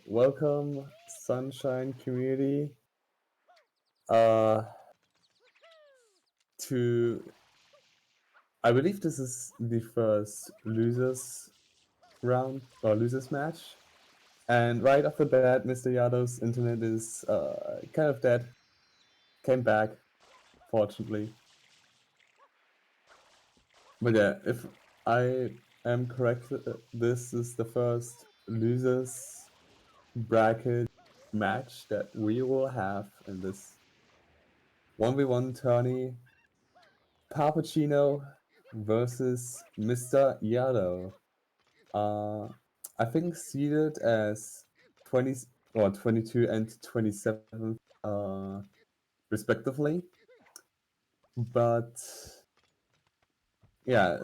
welcome, Sunshine community, uh, to. I believe this is the first losers round or losers match. And right off the bat, Mr. Yadov's internet is kind of dead. Came back, fortunately. But yeah, if I am correct, this is the first losers bracket match that we will have in this 1v1 tourney. Pappuccino versus Mr. Yado. Uh, I think seeded as 20 or 22 and 27th, respectively. But yeah,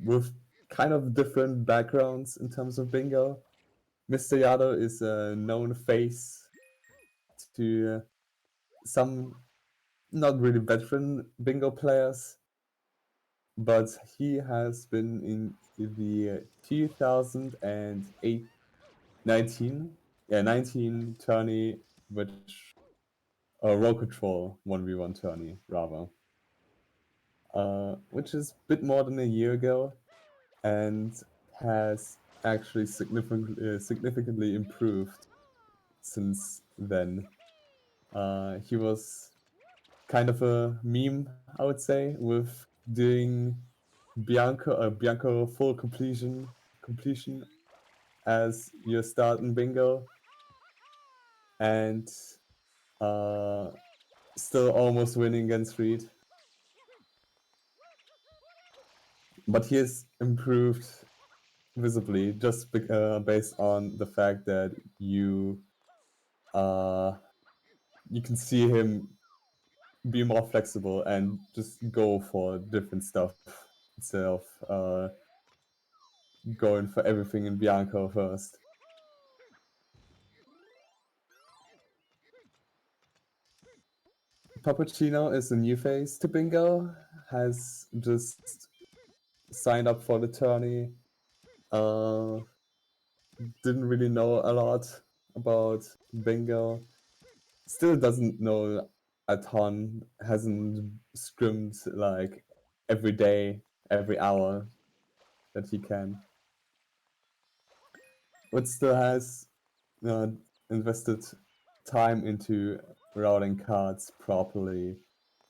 with kind of different backgrounds in terms of bingo. Mr. Yado is a known face to some not really veteran bingo players, but he has been in the 2008 19 tourney, which roll control 1v1 tourney rather, which is a bit more than a year ago, and has actually significantly improved since then. He was kind of a meme, I would say, with doing Bianco full completion as your start in bingo, and uh, still almost winning against Reed. But he has improved visibly just based on the fact that uh, you can see him be more flexible and just go for different stuff instead of going for everything in Bianco first. Pappuccino is a new face to bingo, has just signed up for the tourney. Didn't really know a lot about bingo. Still doesn't know a ton. Hasn't scrimmed like every day, every hour that he can. But still has uh, invested time into routing cards properly,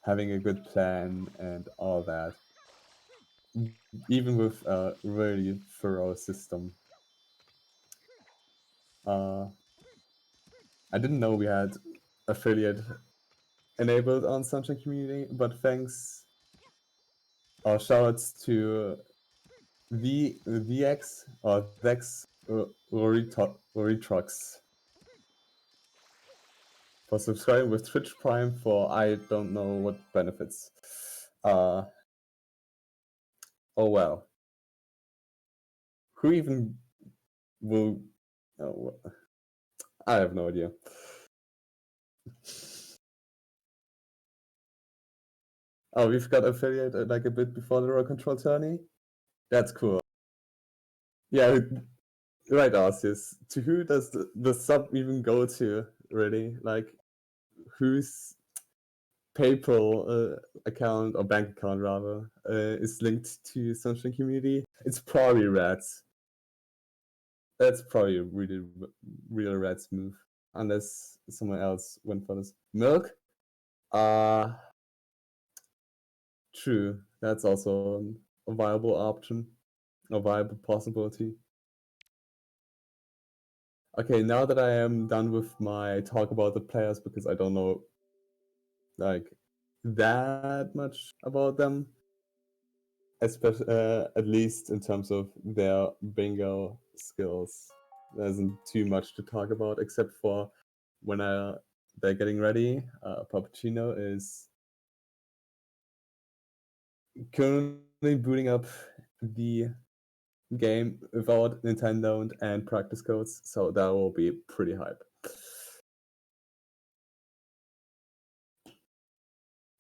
having a good plan, and all that. Even with a really thorough system. Uh, I didn't know we had affiliate enabled on Sunshine Community, but thanks or shoutouts to VX or Vex Oritrox for subscribing with Twitch Prime for I don't know what benefits. Oh well. Who even will... Oh, I have no idea. Oh, we've got affiliate like a bit before the Roll Control tourney? That's cool. Yeah, right, Arceus. To who does the sub even go to, really? Like, whose PayPal account, or bank account rather, is linked to Sunshine Community? It's probably Rats. That's probably a really real Rats move. Unless someone else went for this. Milk? Uh, true. That's also a viable option. A viable possibility. Okay, now that I am done with my talk about the players, because I don't know like that much about them, especially at least in terms of their bingo skills. There isn't too much to talk about except for when they're getting ready. Pappuccino is currently booting up the game without Nintendo and practice codes, so that will be pretty hype.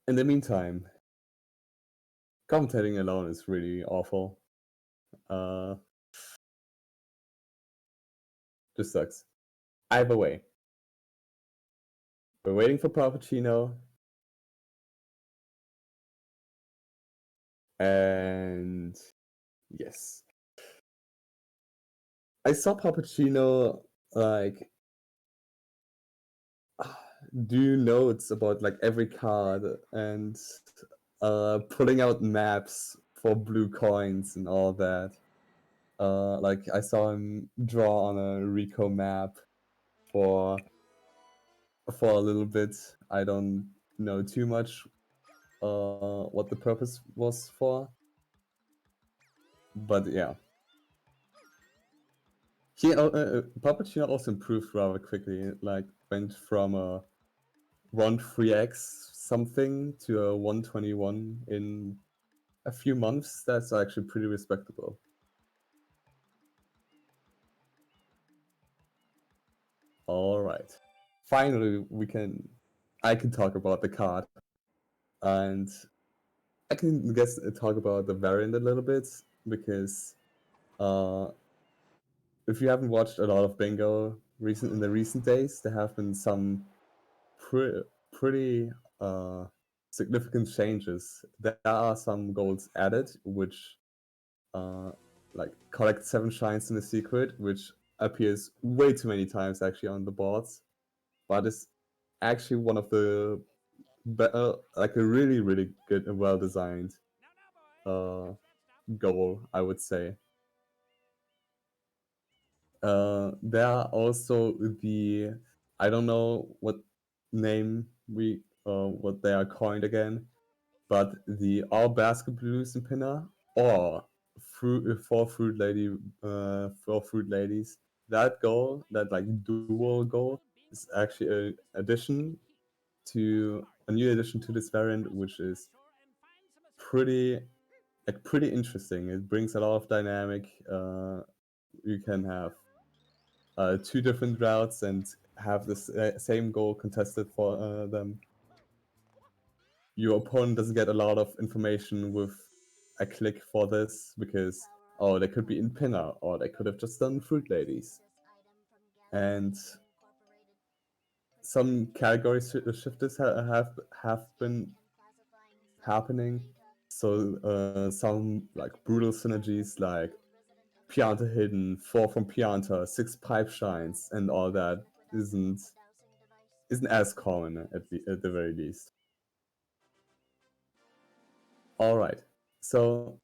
In the meantime, commentating alone is really awful. Just sucks. Either way, we're waiting for Pappuccino, and yes, I saw Pappuccino like do notes about like every card and pulling out maps for blue coins and all that. Like I saw him draw on a Rico map for for a little bit. I don't know too much what the purpose was for, but yeah. Pappuccino also improved rather quickly. Like went from a 1-3x something to a 121 in a few months. That's actually pretty respectable. All right. Finally, I can talk about the card, and I can guess talk about the variant a little bit because uh, if you haven't watched a lot of Bingo in the recent days, there have been some pretty uh, significant changes. There are some goals added, which uh, like collect 7 shines in a secret, which appears way too many times actually on the boards, but is actually one of the better, like a really good and well designed uh, goal, I would say. There are also I don't know what they are coined again, but the all basket blues and pinner or four fruit ladies. That goal, that like dual goal, is actually a new addition to this variant, which is pretty pretty interesting. It brings a lot of dynamic. You can have 2 different routes and have the same goal contested for them. Your opponent doesn't get a lot of information with a click for this because they could be in pinner or they could have just done fruit ladies. And some category shifters have been happening. So some like brutal synergies like Pianta hidden, 4 from Pianta, 6 pipe shines, and all that isn't as common at the very least. All right, so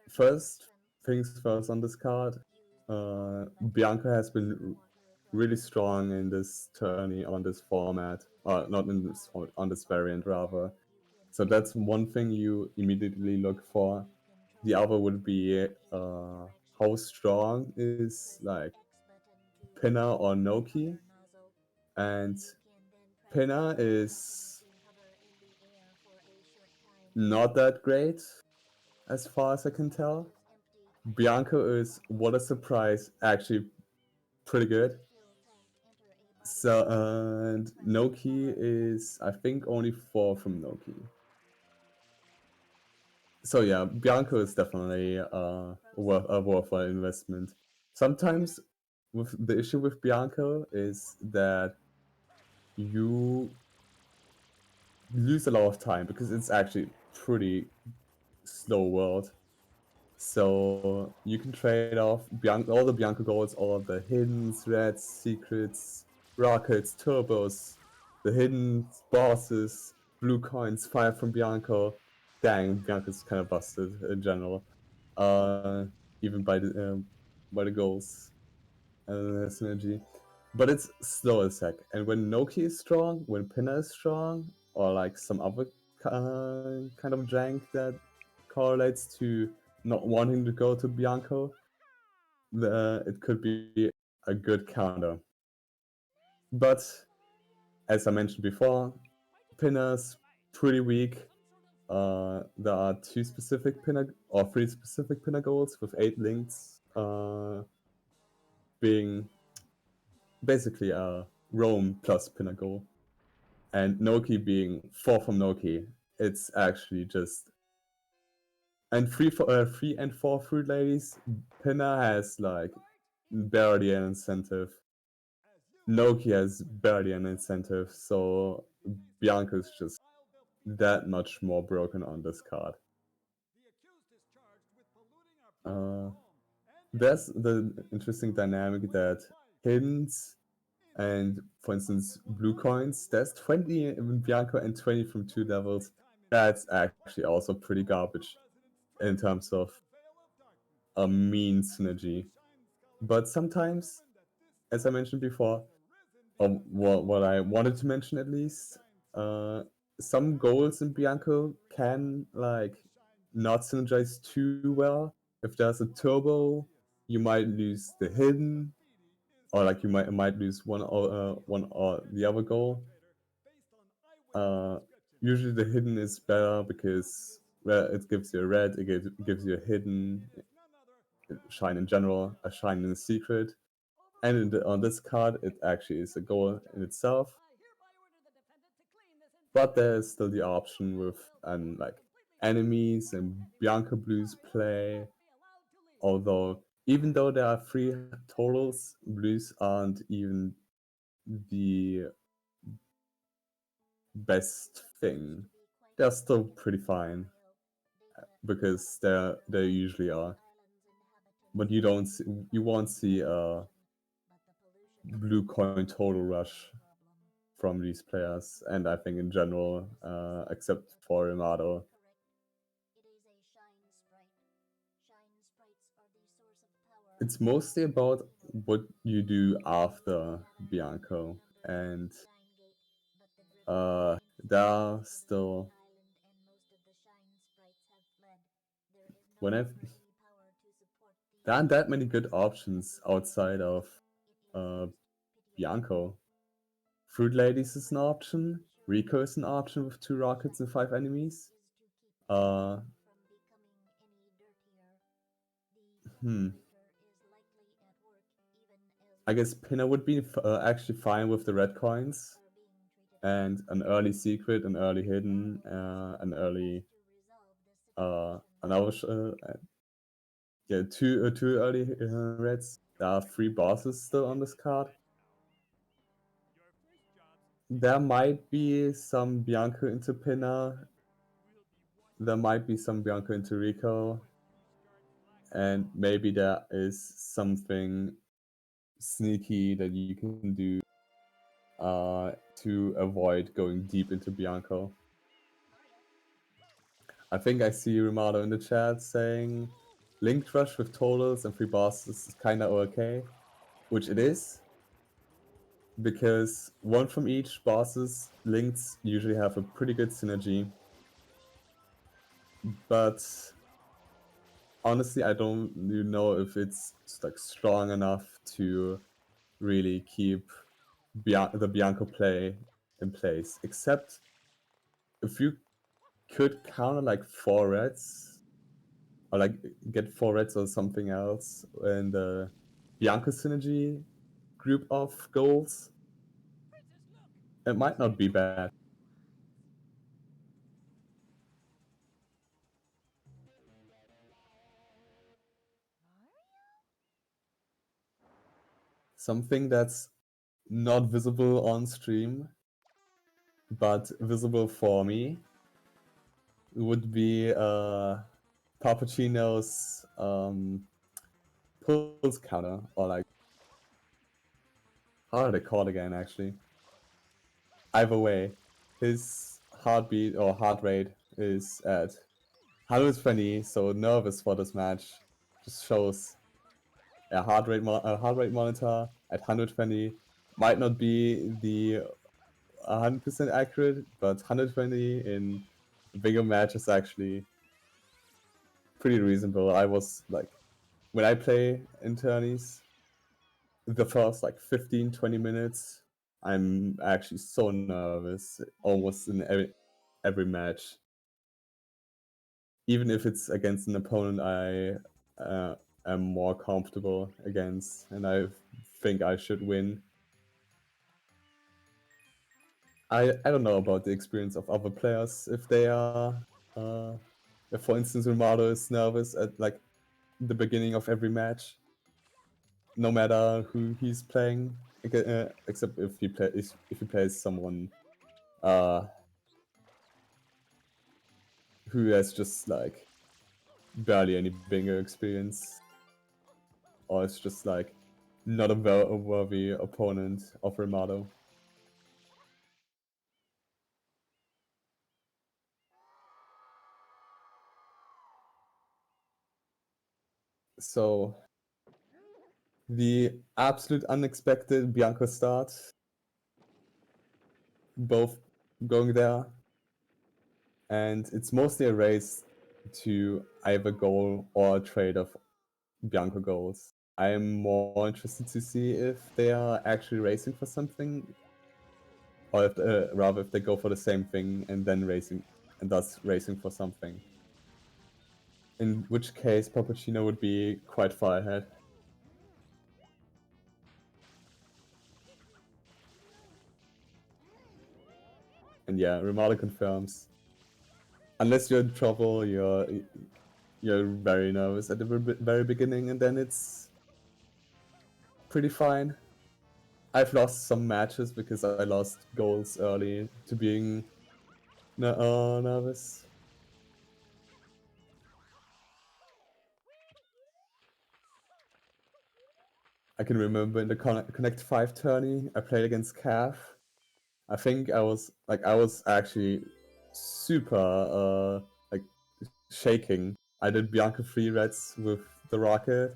first things first on this card. Bianca has been really strong in this tourney on this format, not in this on this variant rather. So that's one thing you immediately look for. The other would be how strong is like Pinna or Noki, and Pinna is not that great as far as I can tell. Bianca is, what a surprise, actually pretty good. So and Noki is, I think, only 4 from Noki. So yeah, Bianca is definitely a worthwhile investment. Sometimes with the issue with Bianca is that you lose a lot of time because it's actually pretty slow world. So you can trade off all the Bianca golds, all of the hidden threats, secrets, rockets, turbos, the hidden bosses, blue coins, fire from Bianca. Dang, Bianca's kind of busted in general. Even by the goals synergy. But it's slow as heck. And when Noki is strong, when Pinna is strong, or like some other kind of jank that correlates to not wanting to go to Bianco, it could be a good counter. But as I mentioned before, Pinna's pretty weak. There are 3 specific pinna goals with 8 links, being basically a Rome plus pinna goal, and Noki being 4 from Noki. It's actually just and 3 and 4 fruit ladies. Pinna has like barely an incentive. Nokia has barely an incentive, so Bianca is just that much more broken on this card. Uh, there's the interesting dynamic that hints and, for instance, blue coins, there's 20 in Bianca and 20 from 2 levels. That's actually also pretty garbage in terms of a mean synergy. But sometimes, as I mentioned before, or what I wanted to mention at least, some goals in Bianco can like not synergize too well. If there's a turbo, you might lose the hidden, or like you might lose one or the other goal. Uh, Usually the hidden is better because well, it gives you a red, gives you a hidden shine in general, a shine in a secret, and on this card it actually is a goal in itself. But there's still the option with like enemies and Bianca Blues play. Although even though there are 3 totals, Blues aren't even the best thing. They're still pretty fine because they usually are. But you won't see a blue coin total rush from these players, and I think in general, except for Yamato. It's mostly about what you do after Bianco, and there are still when I've there aren't that many good options outside of uh, Bianco. Fruit Ladies is an option. Rico is an option with 2 rockets and 5 enemies. Uh, hmm. I guess Pinner would be actually fine with the red coins. And an early secret, an early hidden, an early another yeah, two early reds. There are 3 bosses still on this card. There might be some Bianco into Pinner. There might be some Bianco into Rico. And maybe there is something sneaky that you can do to avoid going deep into Bianco. I think I see Romano in the chat saying Linked Rush with totals and 3 bosses is kinda okay, which it is, because 1 from each bosses links usually have a pretty good synergy. But honestly, I don't know if it's like strong enough to really keep the Bianco play in place. Except if you could counter like 4 reds, or like get 4 reds or something else in the Bianco synergy group of goals, it might not be bad. Something that's not visible on stream, but visible for me, would be Pappuccino's pulse counter, or like, how are they called again actually? Either way, his heartbeat or heart rate is at 120, so nervous for this match. Just shows a heart rate monitor at 120 might not be the 100% accurate, but 120 in a bigger match is actually pretty reasonable. I was like, when I play in tourneys, the first like 15-20 minutes, I'm actually so nervous almost in every match. Even if it's against an opponent am more comfortable against, and I think I should win. I don't know about the experience of other players, if they are, if for instance Romano is nervous at like the beginning of every match, no matter who he's playing. except if you play someone uh, who has just like barely any bingo experience, or is just like not a worthy opponent of Remato. So the absolute unexpected Bianco start, both going there, and it's mostly a race to either goal or a trade of Bianco goals. I am more interested to see if they are actually racing for something, or if rather if they go for the same thing and then racing, and thus racing for something. In which case, Pappuccino would be quite far ahead. And yeah, Ramada confirms. Unless you're in trouble, you're very nervous at the very beginning, and then it's pretty fine. I've lost some matches because I lost goals early to being nervous. I can remember in the Connect 5 tourney, I played against Cav. I think I was actually super like shaking. I did Bianca 3 reds with the rocket.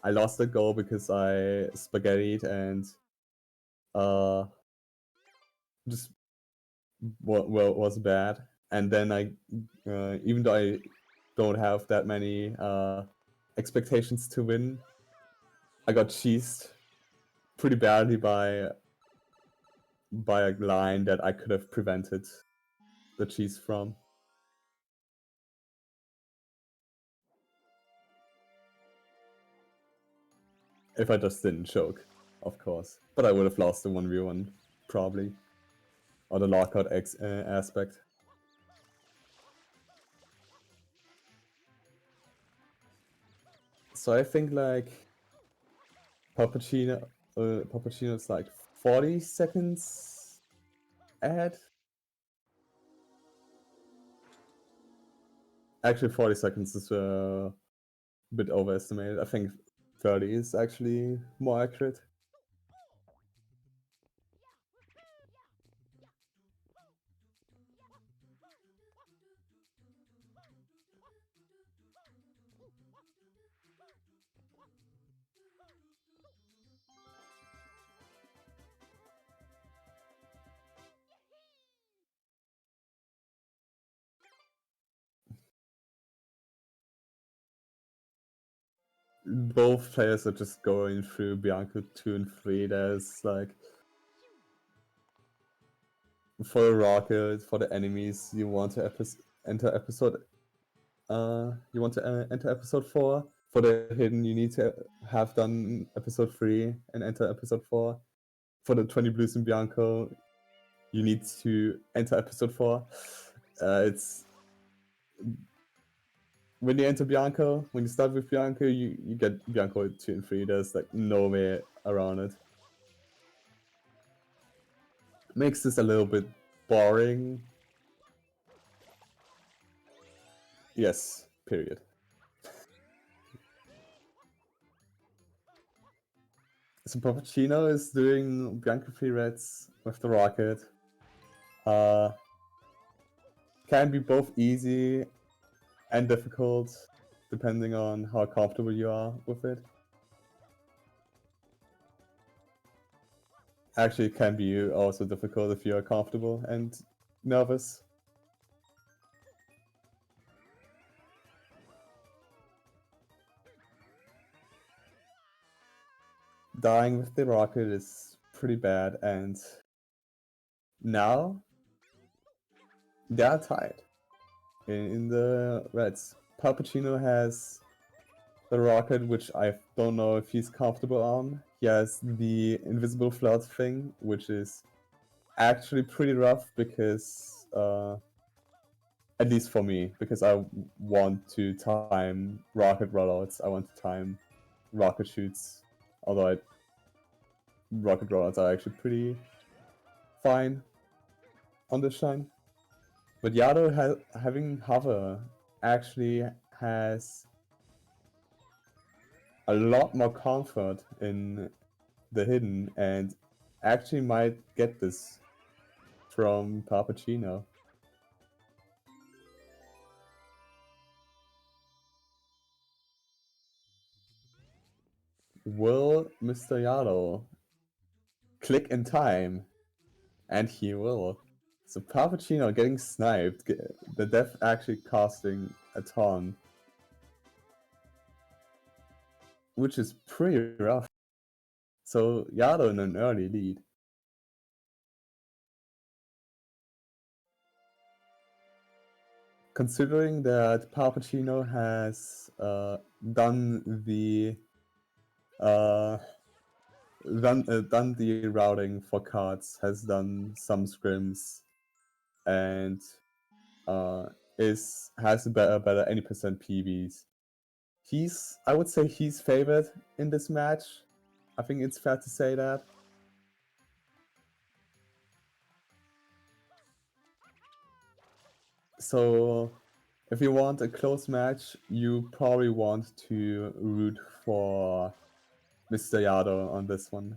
I lost the goal because I spaghettied and just was bad. And then I, even though I don't have that many expectations to win, I got cheesed pretty badly by a line that I could have prevented the cheese from. If I just didn't choke, of course. But I would have lost the 1v1, probably. Or the lockout aspect. So I think like Pappuccino's like 40 seconds ahead. Actually, 40 seconds is a bit overestimated. I think 30 is actually more accurate. Both players are just going through Bianco 2 and 3. There's like, for the rocket, for the enemies, you want to enter episode. You want to enter episode 4. For the hidden, you need to have done episode 3 and enter episode 4. For the 20 blues in Bianco, you need to enter episode 4. It's when you enter Bianco, when you start with Bianco, you get Bianco 2 and 3. There's like no way around it. Makes this a little bit boring. Yes, period. So Pappuccino is doing Bianco 3 reds with the rocket. Can be both easy and difficult, depending on how comfortable you are with it. Actually, it can be also difficult if you are comfortable and nervous. Dying with the rocket is pretty bad, and now they are tied in the reds. Pappuccino has the rocket, which I don't know if he's comfortable on. He has the invisible flood thing, which is actually pretty rough because, at least for me, because I want to time rocket rollouts. I want to time rocket shoots, although rocket rollers are actually pretty fine on this shine. But Yado having hover actually has a lot more comfort in the hidden and actually might get this from Pappuccino. Will Mr. Yado click in time? And he will. So Pappuccino getting sniped, the death actually costing a ton. Which is pretty rough. So Yado in an early lead. Considering that Pappuccino has done the done the routing for cards, has done some scrims, and has a better any percent PBs. I would say he's favored in this match. I think it's fair to say that. So if you want a close match, you probably want to root for Mr. Yado on this one.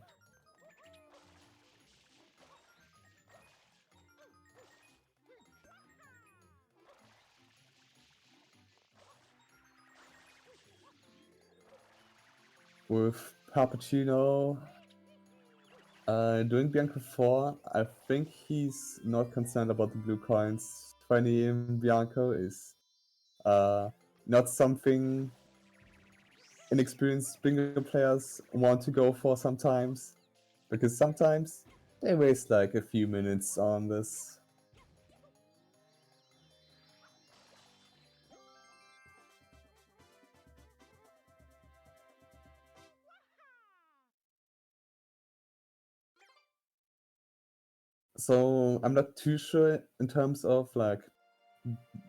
With Pappuccino doing Bianco 4, I think he's not concerned about the blue coins. 20 in Bianco is not something inexperienced bingo players want to go for sometimes, because sometimes they waste like a few minutes on this. So I'm not too sure in terms of like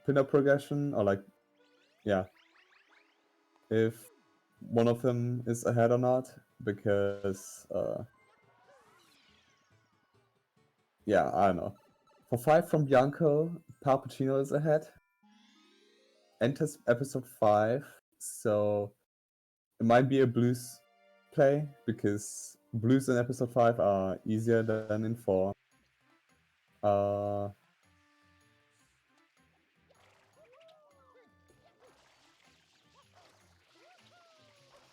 pinup progression or like, yeah, if one of them is ahead or not, because yeah, I don't know. For 5 from Bianco, Pappuccino is ahead. Enters episode 5, so it might be a blues play because blues in episode 5 are easier than in 4.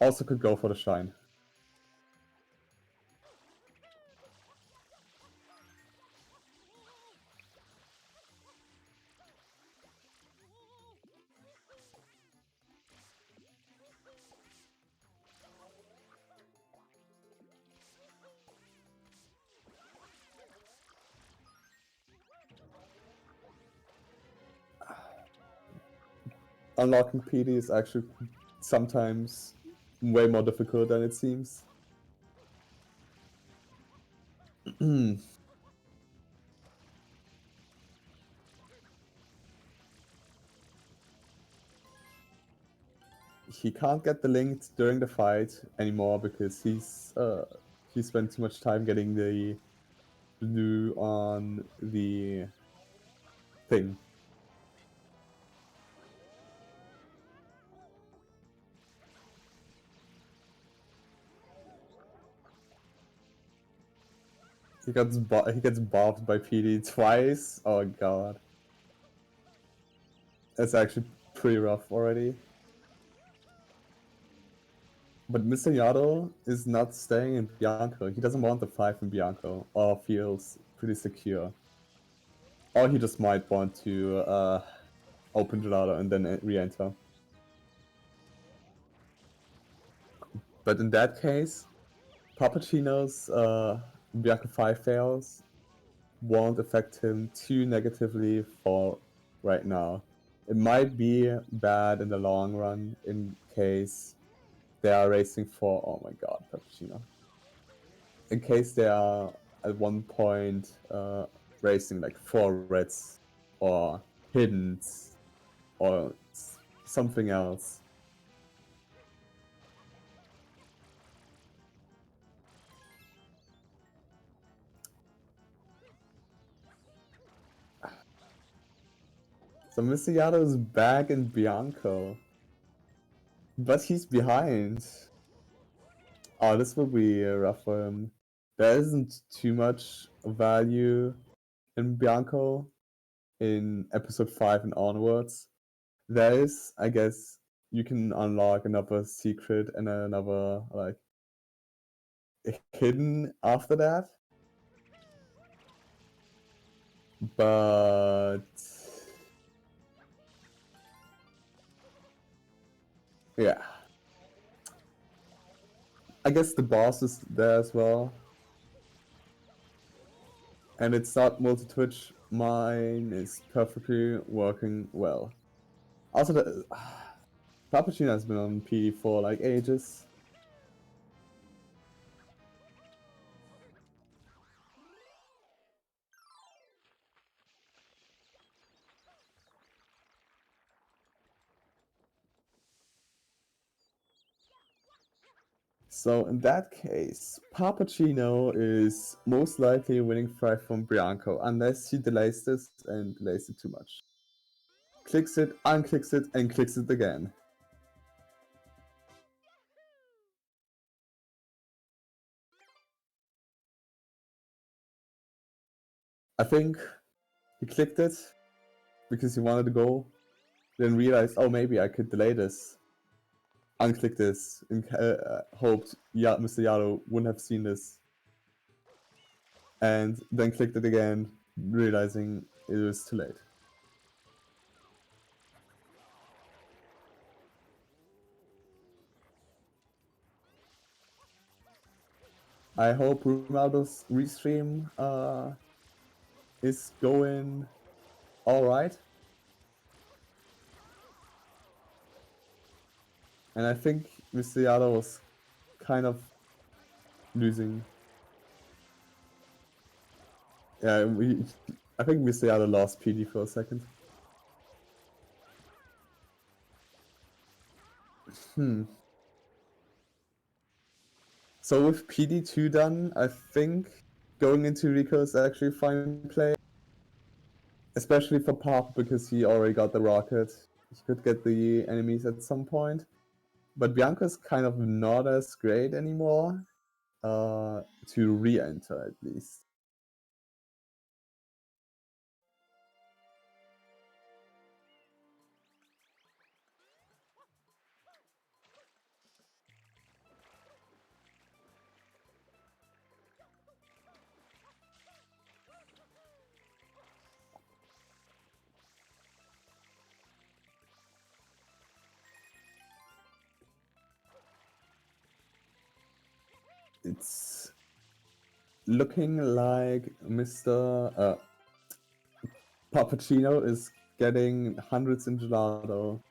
Also could go for the shine. Unlocking PD is actually sometimes way more difficult than it seems. He can't get the link during the fight anymore because he spent too much time getting the blue on the thing. He gets bobbed by PD twice. Oh god, that's actually pretty rough already. But Mr. Yado is not staying in Bianco. He doesn't want the 5 in Bianco, or feels pretty secure. Or he just might want to open Gelato and then re-enter. But in that case, Pappuccino's Bianco 5 fails won't affect him too negatively for right now. It might be bad in the long run in case they are racing for, oh my god, Pappuccino. In case they are at one point racing like 4 reds or hiddens or something else. So Mr. Yato's back in Bianco. But he's behind. Oh, this will be rough for him. There isn't too much value in Bianco in episode 5 and onwards. There is, I guess, you can unlock another secret and another, like, hidden after that. But yeah. I guess the boss is there as well. And it's not multi-twitch. Mine is perfectly working well. Also, the Pappuccino has been on PD for like ages. So in that case, Pappuccino is most likely winning 5 from Bianco, unless he delays this and delays it too much. Clicks it, unclicks it, and clicks it again. I think he clicked it because he wanted to go, then realized, oh, maybe I could delay this. Unclick this, and hoped Mr. Yaro wouldn't have seen this. And then clicked it again, realizing it was too late. I hope Ronaldo's restream is going alright. And I think Mr. Yado was kind of losing. Yeah, I think Mr. Yado lost PD for a second. So with PD2 done, I think going into Rico is actually fine play. Especially for Pop because he already got the rocket. He could get the enemies at some point. But Bianca's kind of not as great anymore. To re-enter at least. It's looking like Mr. Pappuccino is getting hundreds in gelato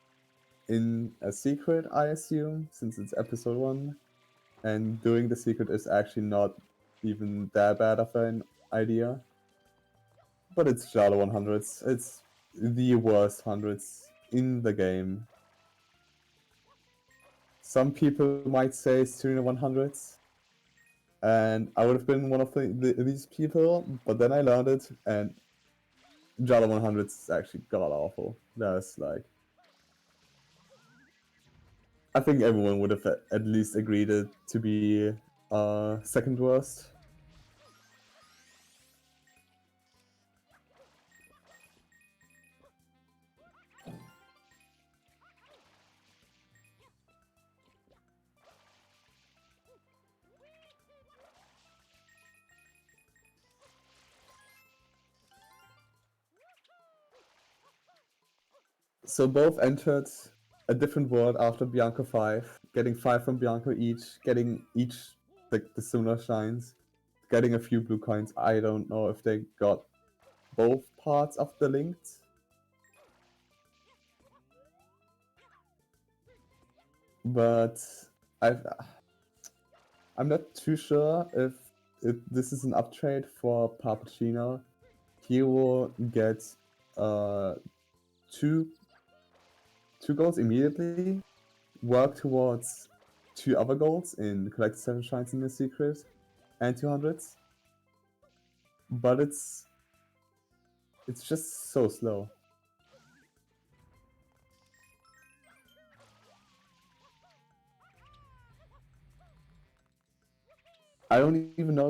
in a secret, I assume, since it's episode 1. And doing the secret is actually not even that bad of an idea. But it's gelato 100s. It's the worst hundreds in the game. Some people might say Serena 100s. And I would have been one of these people, but then I learned it, and Jala 100 is actually god awful. That's like, I think everyone would have at least agreed it to be second worst. So both entered a different world after Bianco 5, getting 5 from Bianco each, getting each the similar shines, getting a few blue coins. I don't know if they got both parts of the linked. But I'm not too sure if this is an uptrade for Pappuccino. He will get two goals immediately, work towards 2 other goals in collect 7 shines in the secret and 200s. But it's just so slow. I don't even know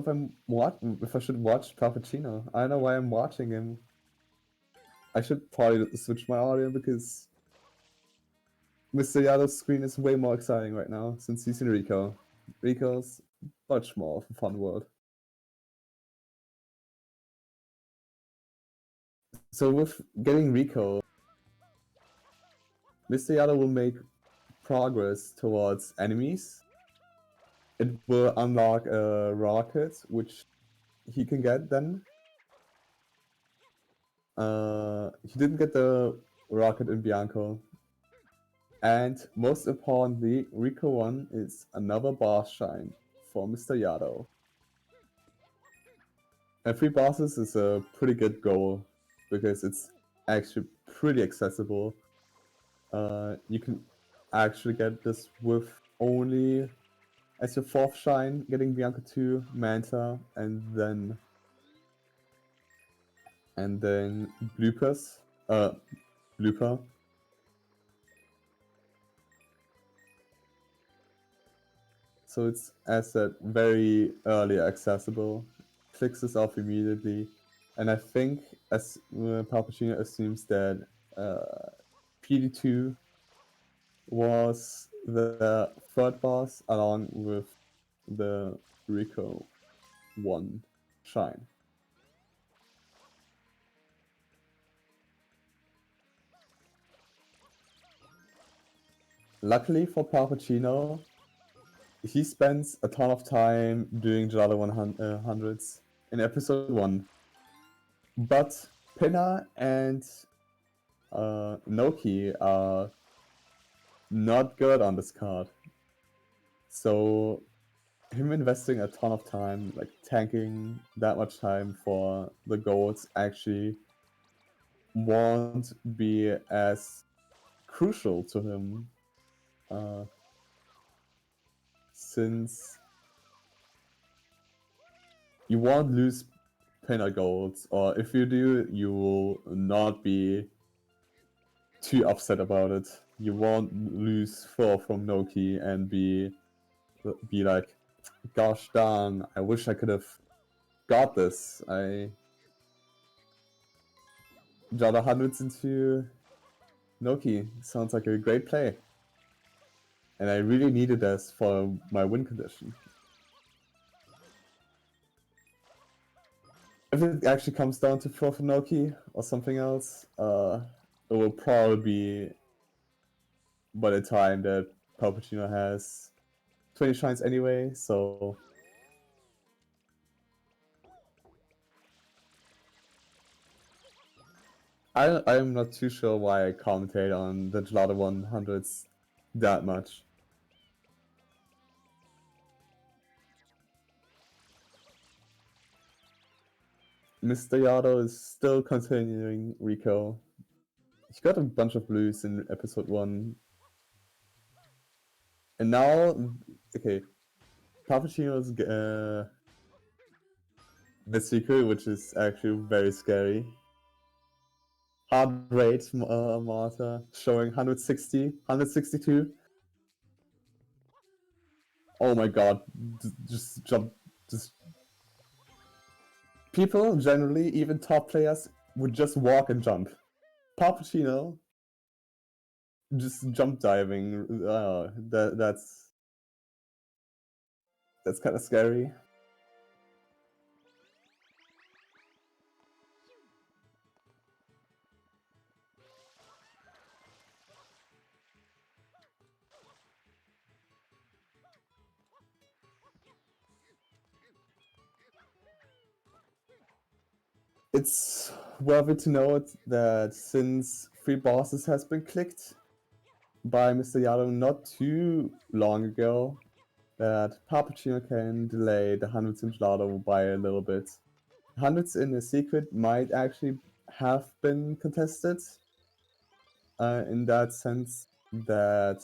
if I should watch Pappuccino. I don't know why I'm watching him. I should probably switch my audio because Mr. Yadow's screen is way more exciting right now since he's in Rico. Rico's much more of a fun world. So with getting Rico, Mr. Yadaw will make progress towards enemies. It will unlock a rocket, which he can get then. He didn't get the rocket in Bianco. And most importantly, Rico 1 is another boss shine for Mr. Yadaw. And 3 bosses is a pretty good goal because it's actually pretty accessible. You can actually get this with only as your 4th shine, getting Bianca 2, Manta, and then bloopers. Blooper. So it's, as said, very early accessible. Clicks this off immediately. And I think as Palpatine assumes that PD2 was the 3rd boss along with the Rico 1 shine. Luckily for Palpacino, he spends a ton of time doing Gelato 100s in episode 1. But Pinna and Noki are not good on this card. So him investing a ton of time, like tanking that much time for the golds, actually won't be as crucial to him, since you won't lose Pinna golds, or if you do, you will not be too upset about it. You won't lose 4 from Noki and be like, gosh darn, I wish I could have got this. I got 100s into Noki. Sounds like a great play. And I really needed this for my win condition. If it actually comes down to 4 for Noki or something else, it will probably be by the time that Palpatino has 20 shines anyway, so I'm not too sure why I commentate on the Gelato 100s that much. Mr. Yadaw is still continuing Rico. He got a bunch of blues in episode 1. And now, okay, Pappuccino's the secret, which is actually very scary. Heart rate monitor showing 160, 162. Oh my god, just jump. Just people generally, even top players, would just walk and jump. Pappuccino just jump diving. That's kind of scary. It's worthy to note that since 3 bosses has been clicked by Mr. Yadaw not too long ago, that Pappuccino can delay the hundreds in Gelato by a little bit. Hundreds in the secret might actually have been contested, in that sense that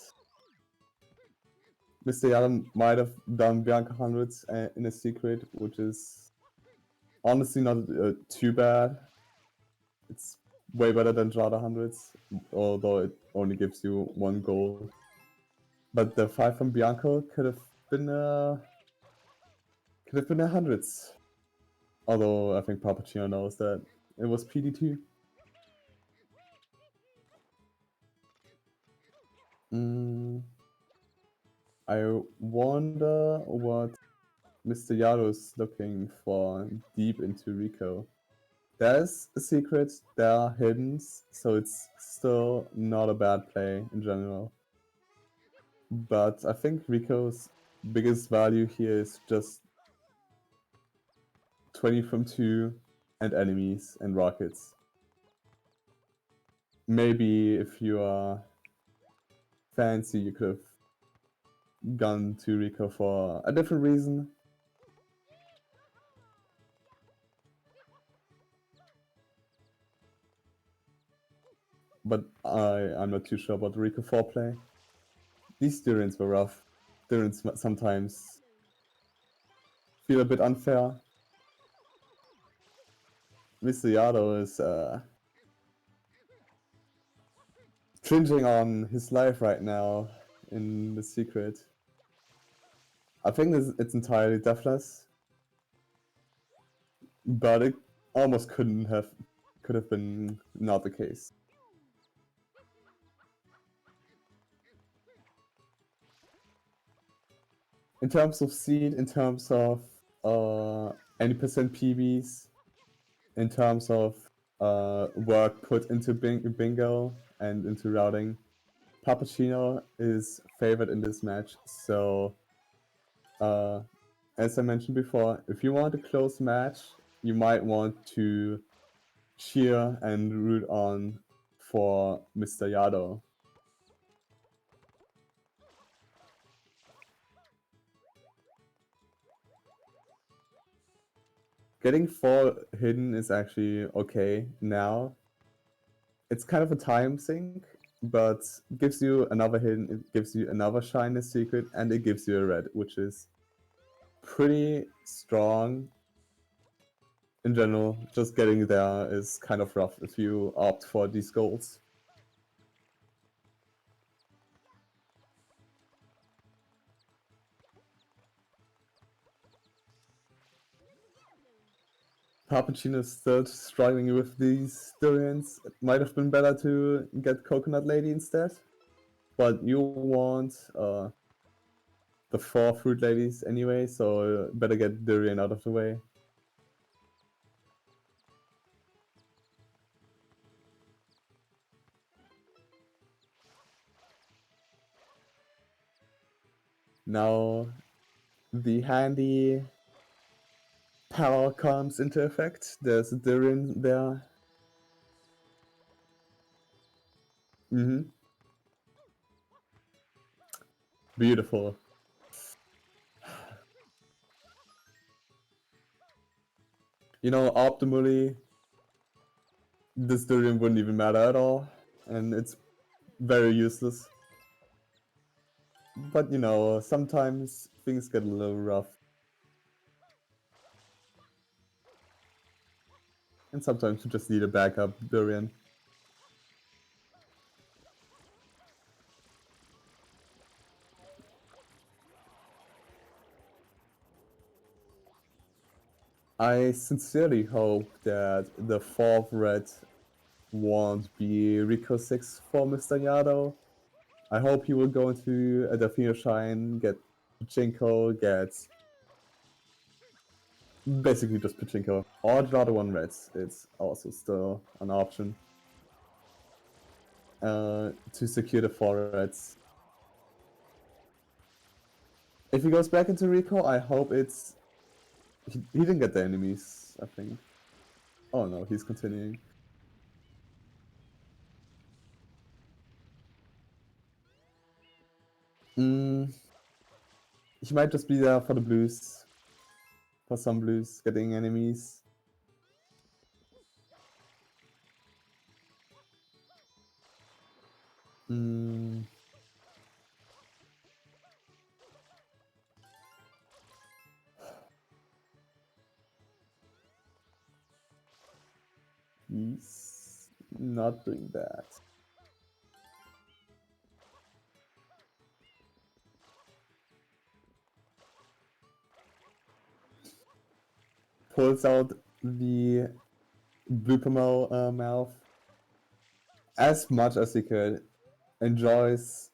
Mr. Yadaw might have done Bianca hundreds in a secret, which is honestly not too bad. It's way better than Gelato hundreds, although it only gives you 1 goal. But the 5 from Bianco could have been Could have been a hundreds. Although I think Papacino knows that it was PD2. I wonder what Mr. Yado's looking for deep into Rico. There's a secret, there are hiddens, so it's still not a bad play in general. But I think Rico's biggest value here is just 20 from 2 and enemies and rockets. Maybe if you are fancy, you could have gone to Rico for a different reason. But I'm not too sure about the Rico 4 play. These Durians were rough. Durians sometimes feel a bit unfair. Mr. Yado is cringing on his life right now in the secret. I think it's entirely deathless, but it almost could have been not the case. In terms of seed, in terms of any percent PBs, in terms of work put into bingo and into routing, Papacino is favored in this match. So, as I mentioned before, if you want a close match, you might want to cheer and root on for Mr. Yado. Getting 4 hidden is actually okay now. It's kind of a time sink, but gives you another hidden, it gives you another shyness secret, and it gives you a red, which is pretty strong. In general, just getting there is kind of rough if you opt for these goals. Pappuccino is still struggling with these durians. It might have been better to get Coconut Lady instead, but you want the 4 Fruit Ladies anyway, so better get durian out of the way. Now the handy power comes into effect. There's a durian there. Beautiful. You know, optimally, this durian wouldn't even matter at all, and it's very useless. But you know, sometimes things get a little rough. And sometimes you just need a backup durian. I sincerely hope that the 4th red won't be Rico 6 for Mr. Yado. I hope he will go into a Delfino Shine, get Pachinko, get basically just Pachinko. Or Jado 1 reds, it's also still an option. To secure the 4 reds. If he goes back into Rico, I hope it's... He didn't get the enemies, I think. Oh no, he's continuing. He might just be there for the blues. For some blues, getting enemies. He's not doing that. pulls out the blooper mouth as much as he could, enjoys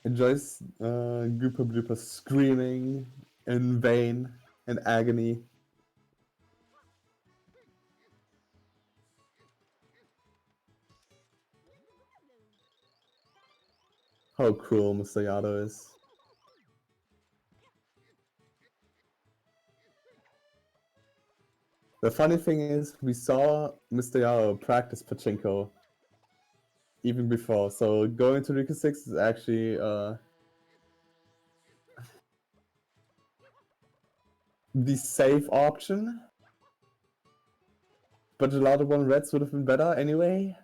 Gooper Blooper screaming in vain and agony. How cruel Mr. Yado is. The funny thing is, we saw Mr. Yado practice pachinko even before, so going to Rika 6 is actually the safe option. But Gelato 1 Reds would have been better anyway.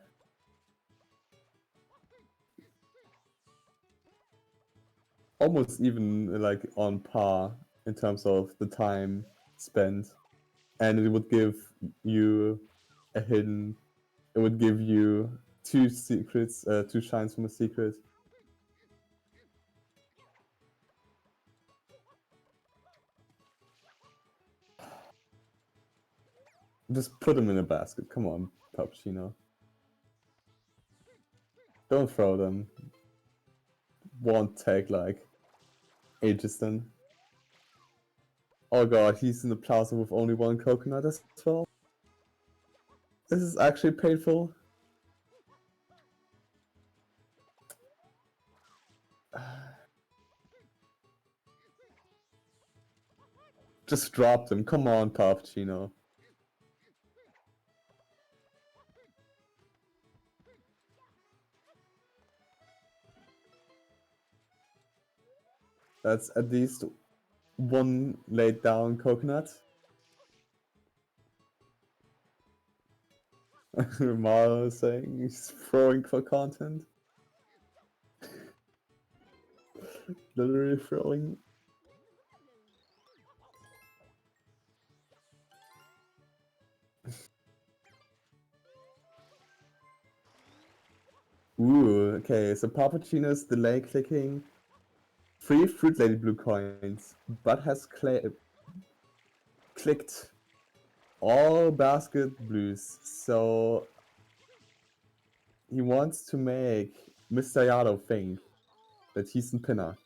Almost even like on par in terms of the time spent. And it would give you a hidden, it would give you 2 secrets, 2 shines from a secret. Just put them in a basket, come on, Pappuccino. Don't throw them. Won't take like ages then. Oh god, he's in the plaza with only 1 coconut as well. This is actually painful. Just drop them, come on, Pappuccino. That's at least 1 laid down coconut. Mario is saying he's throwing for content. Literally throwing. Ooh, okay, so Pappuccino's delay clicking 3 Fruit Lady Blue coins, but has clicked all basket blues, so he wants to make Mr. Yado think that he's in pinner.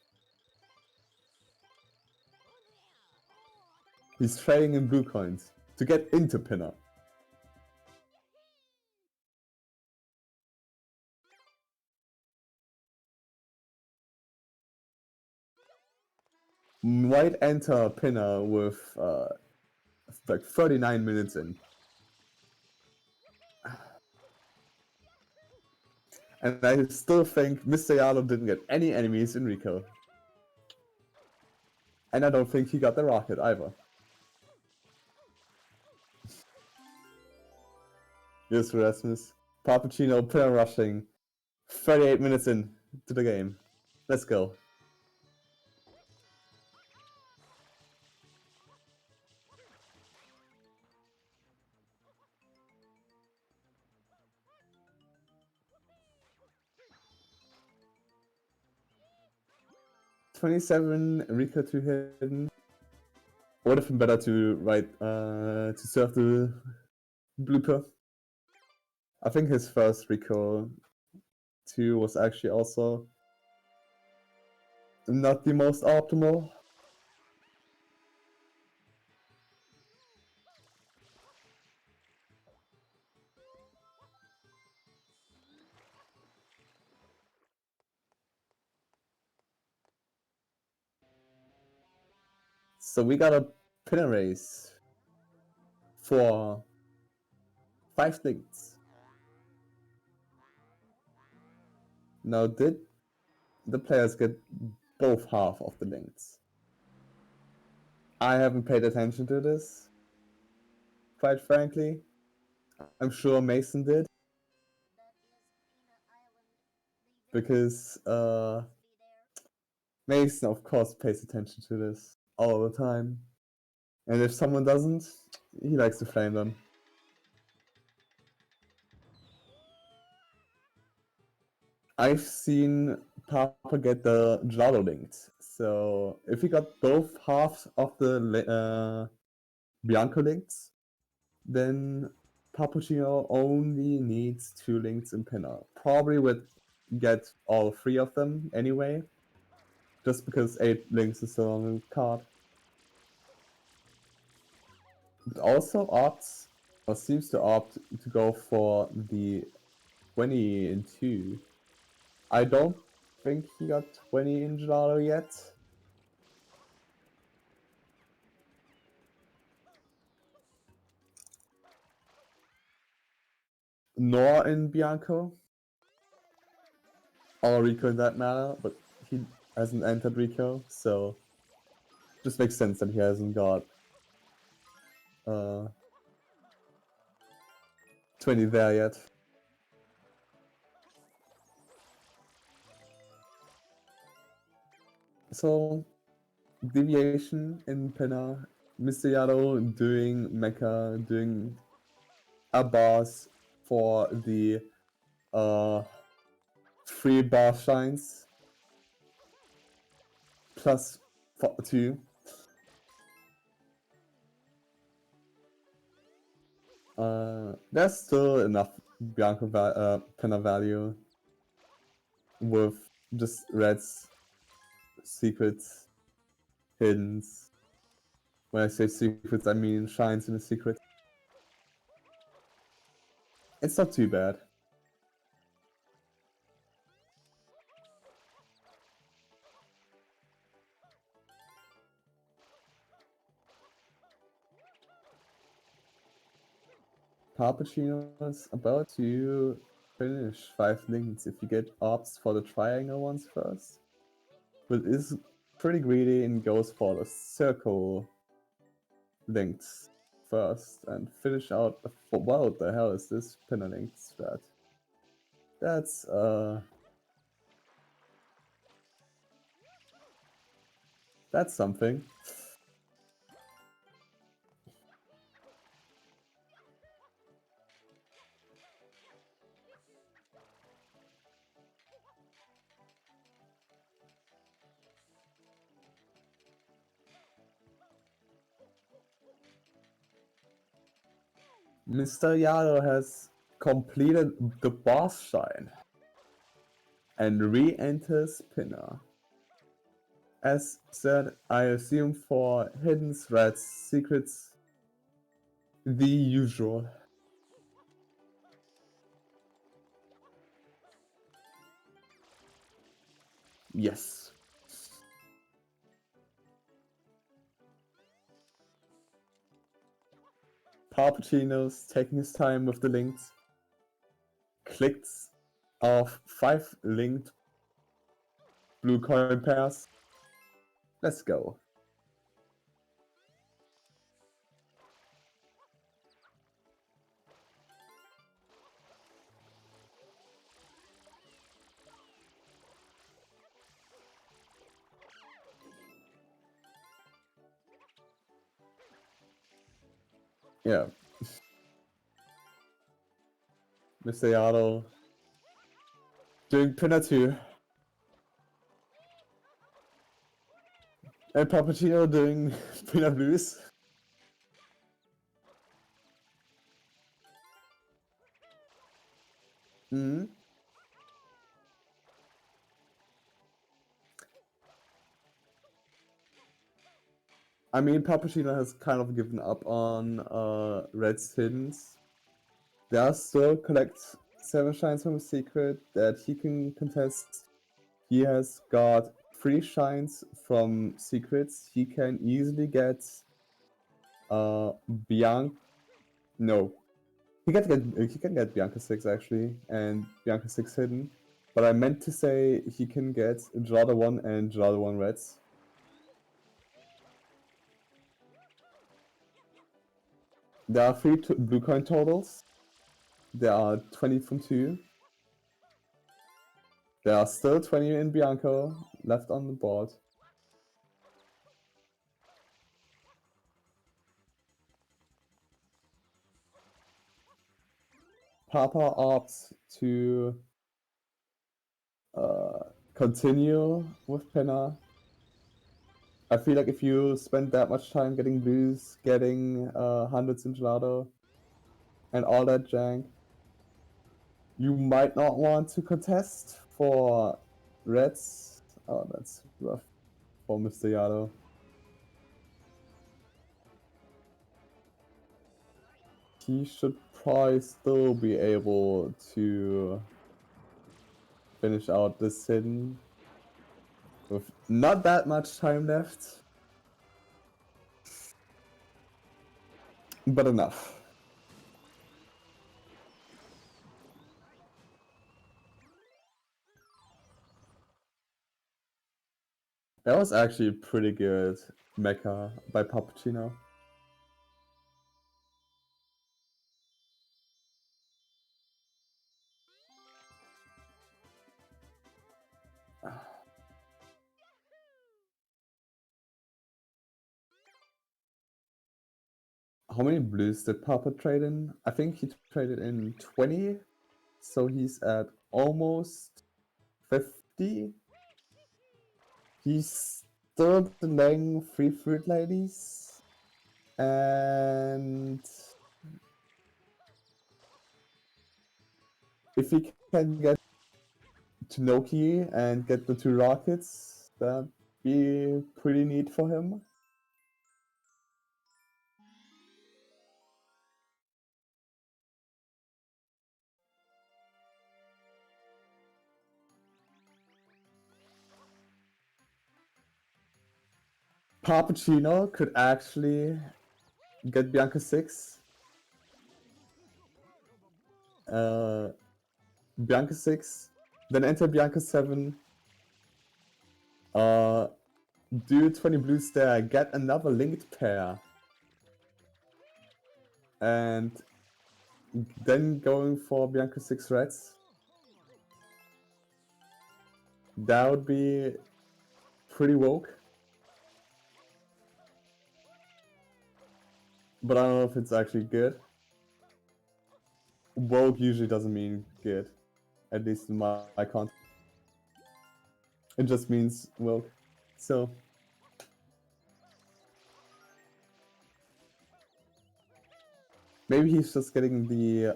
He's trading in blue coins to get into pinner. Might enter pinner with like 39 minutes in. And I still think Mr. Yalo didn't get any enemies in Rico. And I don't think he got the rocket either. Yes, Rasmus. Pappuccino pinner rushing. 38 minutes in to the game. Let's go. $27 Rico to hidden. Would have been better to to serve the blooper. I think his first Rico 2 was actually also not the most optimal. So we got a pinner race for 5 links. Now did the players get both half of the links? I haven't paid attention to this, quite frankly. I'm sure Mason did. Because Mason of course pays attention to this all the time. And if someone doesn't, he likes to flame them. I've seen Papa get the Gelato linked, So if he got both halves of the Bianco links, then Papuchino only needs 2 links in Pinner. Probably would get all 3 of them anyway, just because 8 links is still on the card. It also opts, or seems to opt, to go for the 20 in 2. I don't think he got 20 in Gelato yet. Nor in Bianco. Or Rico in that matter, but he hasn't entered Rico, so just makes sense that he hasn't got 20 there yet. So, deviation in Penna, Mr. Yado doing Mecha, doing a boss for the 3 bar shines plus 2. There's still enough Penna value with just Red's secrets, hiddens. When I say secrets, I mean shines in a secret. It's not too bad. Cappuccino's about to finish 5 links if you get ops for the triangle ones first. But is pretty greedy and goes for the circle links first and finish out. What the hell is this pinner link strat? That's something. Mr. Yado has completed the boss shine and re-enters Pinner. As said, I assume for hidden threats, secrets, the usual. Yes. Pappuccino's taking his time with the links. Clicks of 5 linked blue coin pairs. Let's go. Yeah. Mr. Yado doing pinner 2. And Pappuccino doing pinner blues. Mm. I mean, Pappuccino has kind of given up on Red's hiddens. There are still collect 7 shines from a secret that he can contest. He has got 3 shines from secrets. He can easily get Bianca. No, he can get Bianca 6 actually, and Bianca 6 hidden. But I meant to say he can get Jada 1 and Jada 1 reds. There are 3 blue coin totals. There are 20 from 2. There are still 20 in Bianco left on the board. Papa opts to continue with Penna I feel like if you spend that much time getting blues, getting hundreds in gelato, and all that jank, you might not want to contest for reds. Oh, that's rough for Mr. Yado. He should probably still be able to finish out this hidden with not that much time left, but enough. That was actually pretty good mecha by Pappuccino. How many blues did Papa trade in? I think he traded in 20, so he's at almost 50. He's still delaying free fruit ladies, and if he can get to Noki and get the 2 rockets, that'd be pretty neat for him. Pappuccino could actually get Bianca 6. Bianca 6, then enter Bianca 7. Do 20 blues there, get another linked pair. And then going for Bianca 6 reds. That would be pretty woke. But I don't know if it's actually good. Woke usually doesn't mean good. At least in my context. It just means woke. So maybe he's just getting the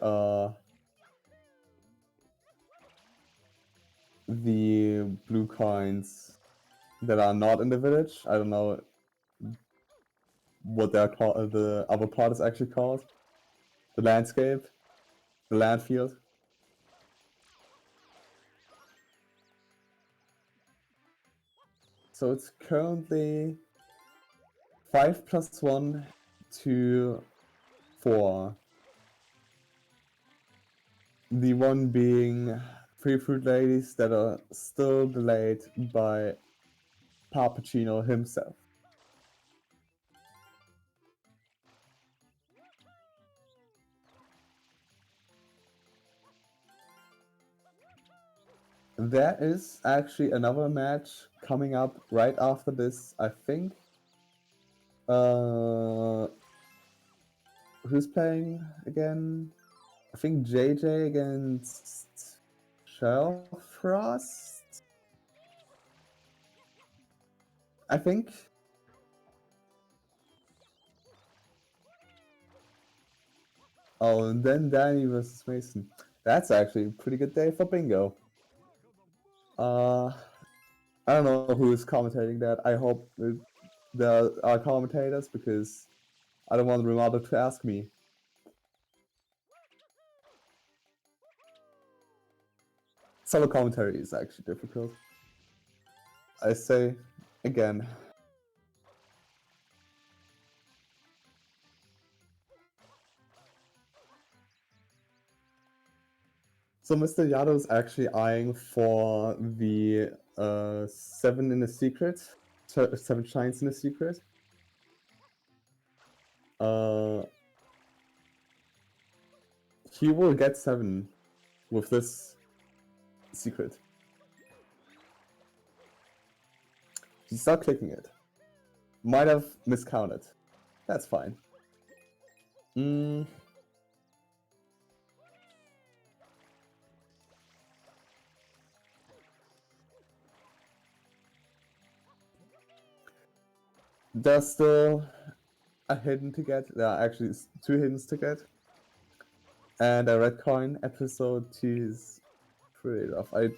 blue coins that are not in the village. I don't know what they're called. The other part is actually called the landscape, the land field. So it's currently 5 plus 1 to 4. The one being free fruit ladies that are still delayed by Pappuccino himself. There is actually another match coming up right after this, I think. Who's playing again? I think JJ against Shellfrost? I think. Oh, and then Danny versus Mason. That's actually a pretty good day for bingo. I don't know who is commentating that. I hope there are commentators because I don't want Ronaldo to ask me. Solo commentary is actually difficult. I say again. So Mr. Yado is actually eyeing for the 7 in a secret, 7 shines in a secret. He will get 7 with this secret. He's not clicking it. Might have miscounted. That's fine. There's still a hidden to get. There are actually two hiddens to get. And a red coin episode 2 is pretty rough. I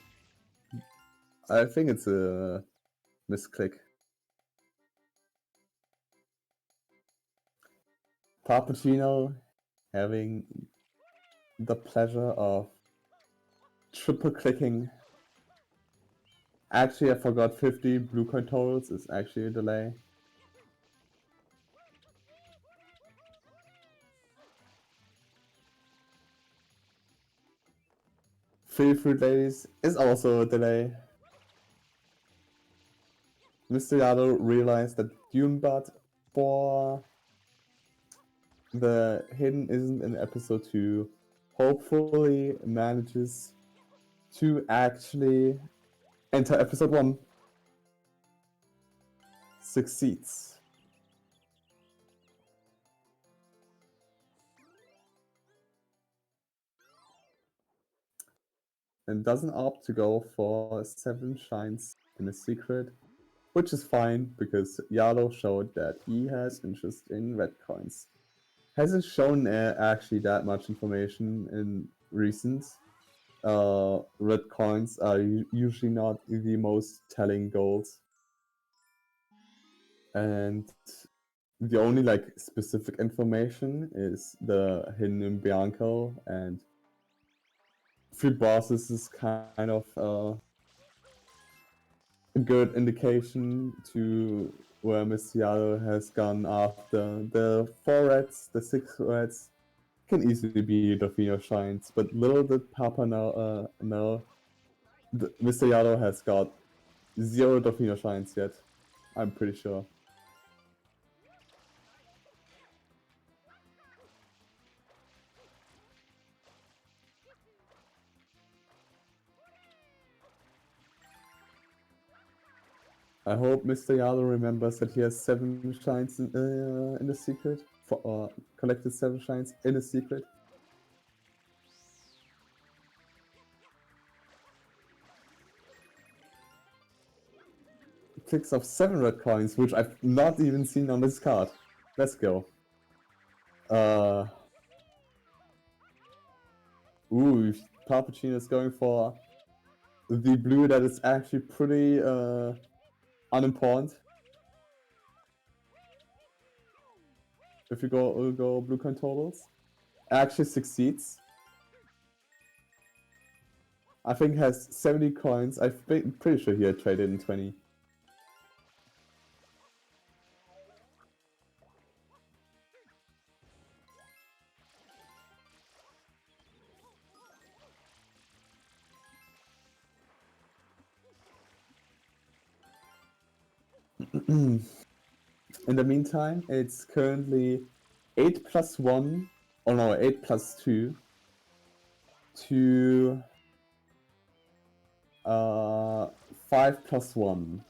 think it's a misclick. Pappuccino having the pleasure of triple clicking. Actually, I forgot 50 blue coin totals is actually a delay. Free Fruit Ladies is also a delay. Mr. Yado realized that Dunebot for the hidden isn't in episode 2. Hopefully manages to actually enter episode 1. Succeeds. And doesn't opt to go for 7 shines in a secret, which is fine because Yalo showed that he has interest in red coins. Hasn't shown actually that much information in recent. Red coins are usually not the most telling goals. And the only like specific information is the hidden in Bianco, and 3 bosses is kind of a good indication to where Messiaro has gone after. The 4 reds, the 6 reds can easily be Dofino shines, but little did Papa know Mr. Yado has got 0 Dofino shines yet. I'm pretty sure. I hope Mr. Yado remembers that he has 7 shines in the secret, collected 7 shines in a secret. Clicks of 7 red coins, which I've not even seen on this card. Let's go. Ooh, Pappuccino is going for the blue that is actually pretty unimportant. If you go blue coin totals, actually succeeds. I think has 70 coins. I'm pretty sure he had traded in 20. In the meantime, it's currently 8 plus 1, oh no, 8 plus 2 to 5 plus 1.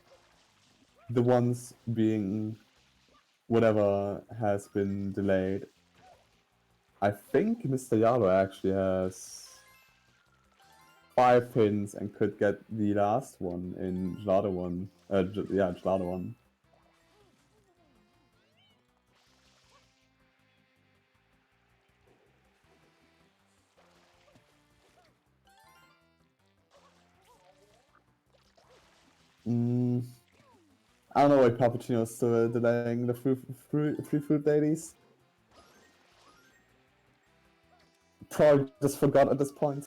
The ones being whatever has been delayed. I think Mr. Yalo actually has 5 pins and could get the last one in Gelado 1. Yeah, Gelado 1. I don't know why Pappuccino's still delaying the free food ladies. Probably just forgot at this point.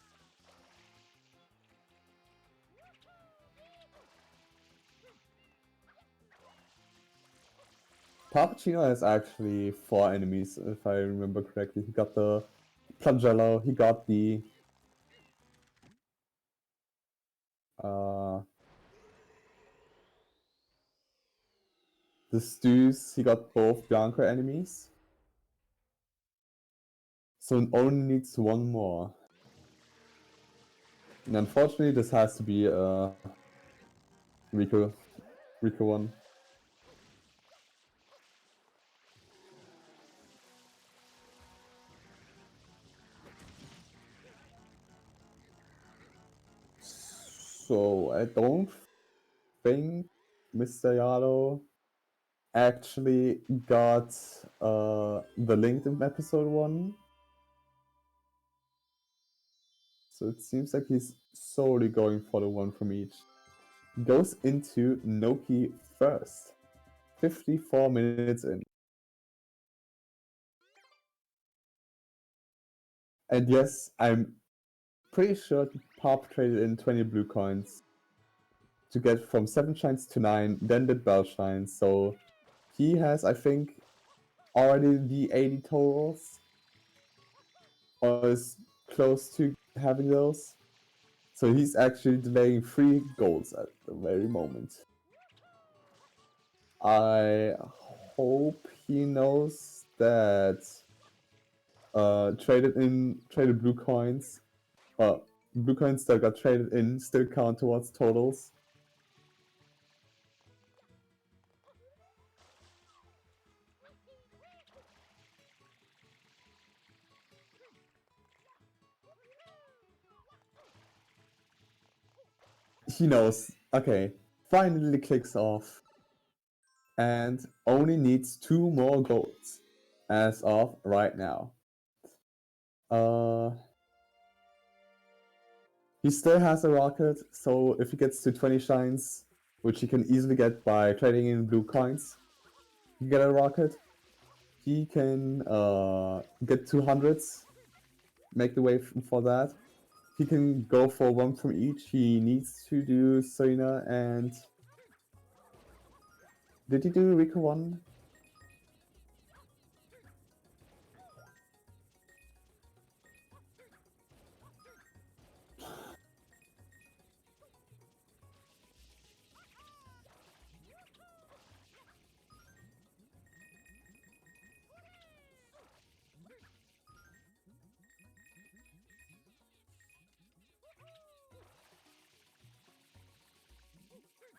Pappuccino has actually 4 enemies, if I remember correctly. He got the Plangello, he got uh, the Stews, he got both Bianco enemies. So it only needs 1 more. And unfortunately, this has to be a Rico one. So I don't think Mr. Yado actually got the link in episode 1. So it seems like he's solely going for the one from each. Goes into Noki first. 54 minutes in. And yes, I'm pretty sure Pop traded in 20 blue coins to get from 7 shines to 9, then did Bell shines. So he has, I think, already the 80 totals, or is close to having those. So he's actually delaying 3 golds at the very moment. I hope he knows that traded blue coins, blue coins that got traded in still count towards totals. He knows. Okay, finally clicks off. And only needs 2 more golds as of right now. He still has a rocket, so if he gets to 20 shines, which he can easily get by trading in blue coins, he can get a rocket. He can get 200s, make the way for that. He can go for 1 from each. He needs to do Serena and... Did he do Rika 1?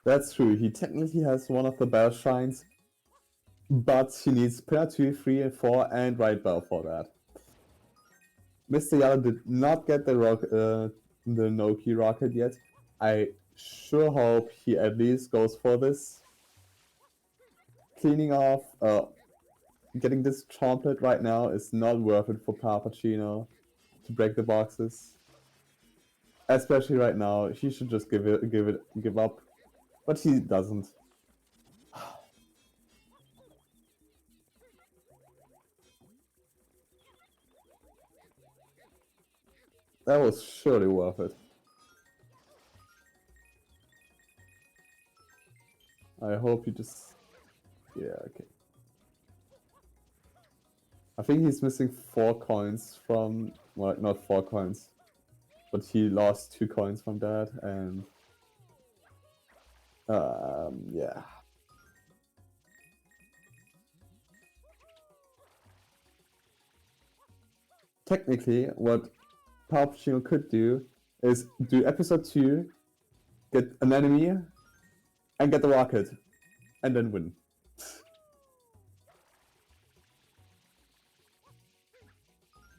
That's true, he technically has one of the bell shines, but he needs pillar 2, 3, and 4, and right bell for that. Mr. Yellow did not get the Noki rocket yet. I sure hope he at least goes for this. Cleaning off, getting this trumpet right now is not worth it for Papacino to break the boxes. Especially right now, he should just give up, but he doesn't. That was surely worth it. I hope he just... Yeah, okay. I think he's missing 4 coins from... Well, not 4 coins. But he lost 2 coins from that, and... yeah. Technically, what Palpatine could do is do episode 2, get an enemy, and get the rocket, and then win.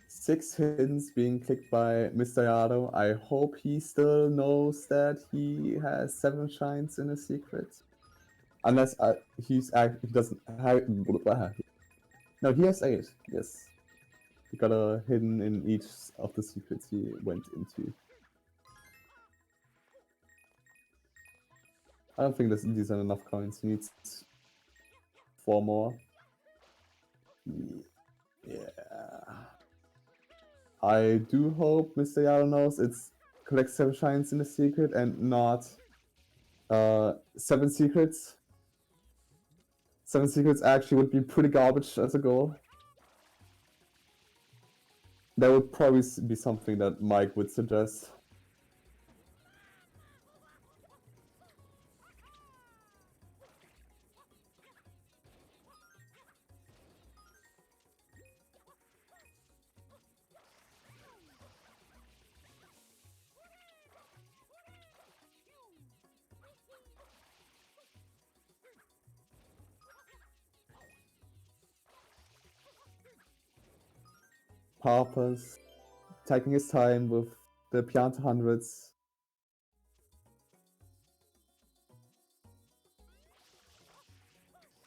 Six hidden being clicked by Mr. Yado. I hope he still knows that he has 7 shines in his secret. Unless he doesn't have... No, he has 8, yes. He got a hidden in each of the secrets he went into. I don't think these are enough coins. He needs 4 more. Yeah. I do hope Mr. Yaro knows it's collect 7 shines in the secret and not 7 secrets. 7 secrets actually would be pretty garbage as a goal. That would probably be something that Mike would suggest. Papa's taking his time with the Pianta hundreds.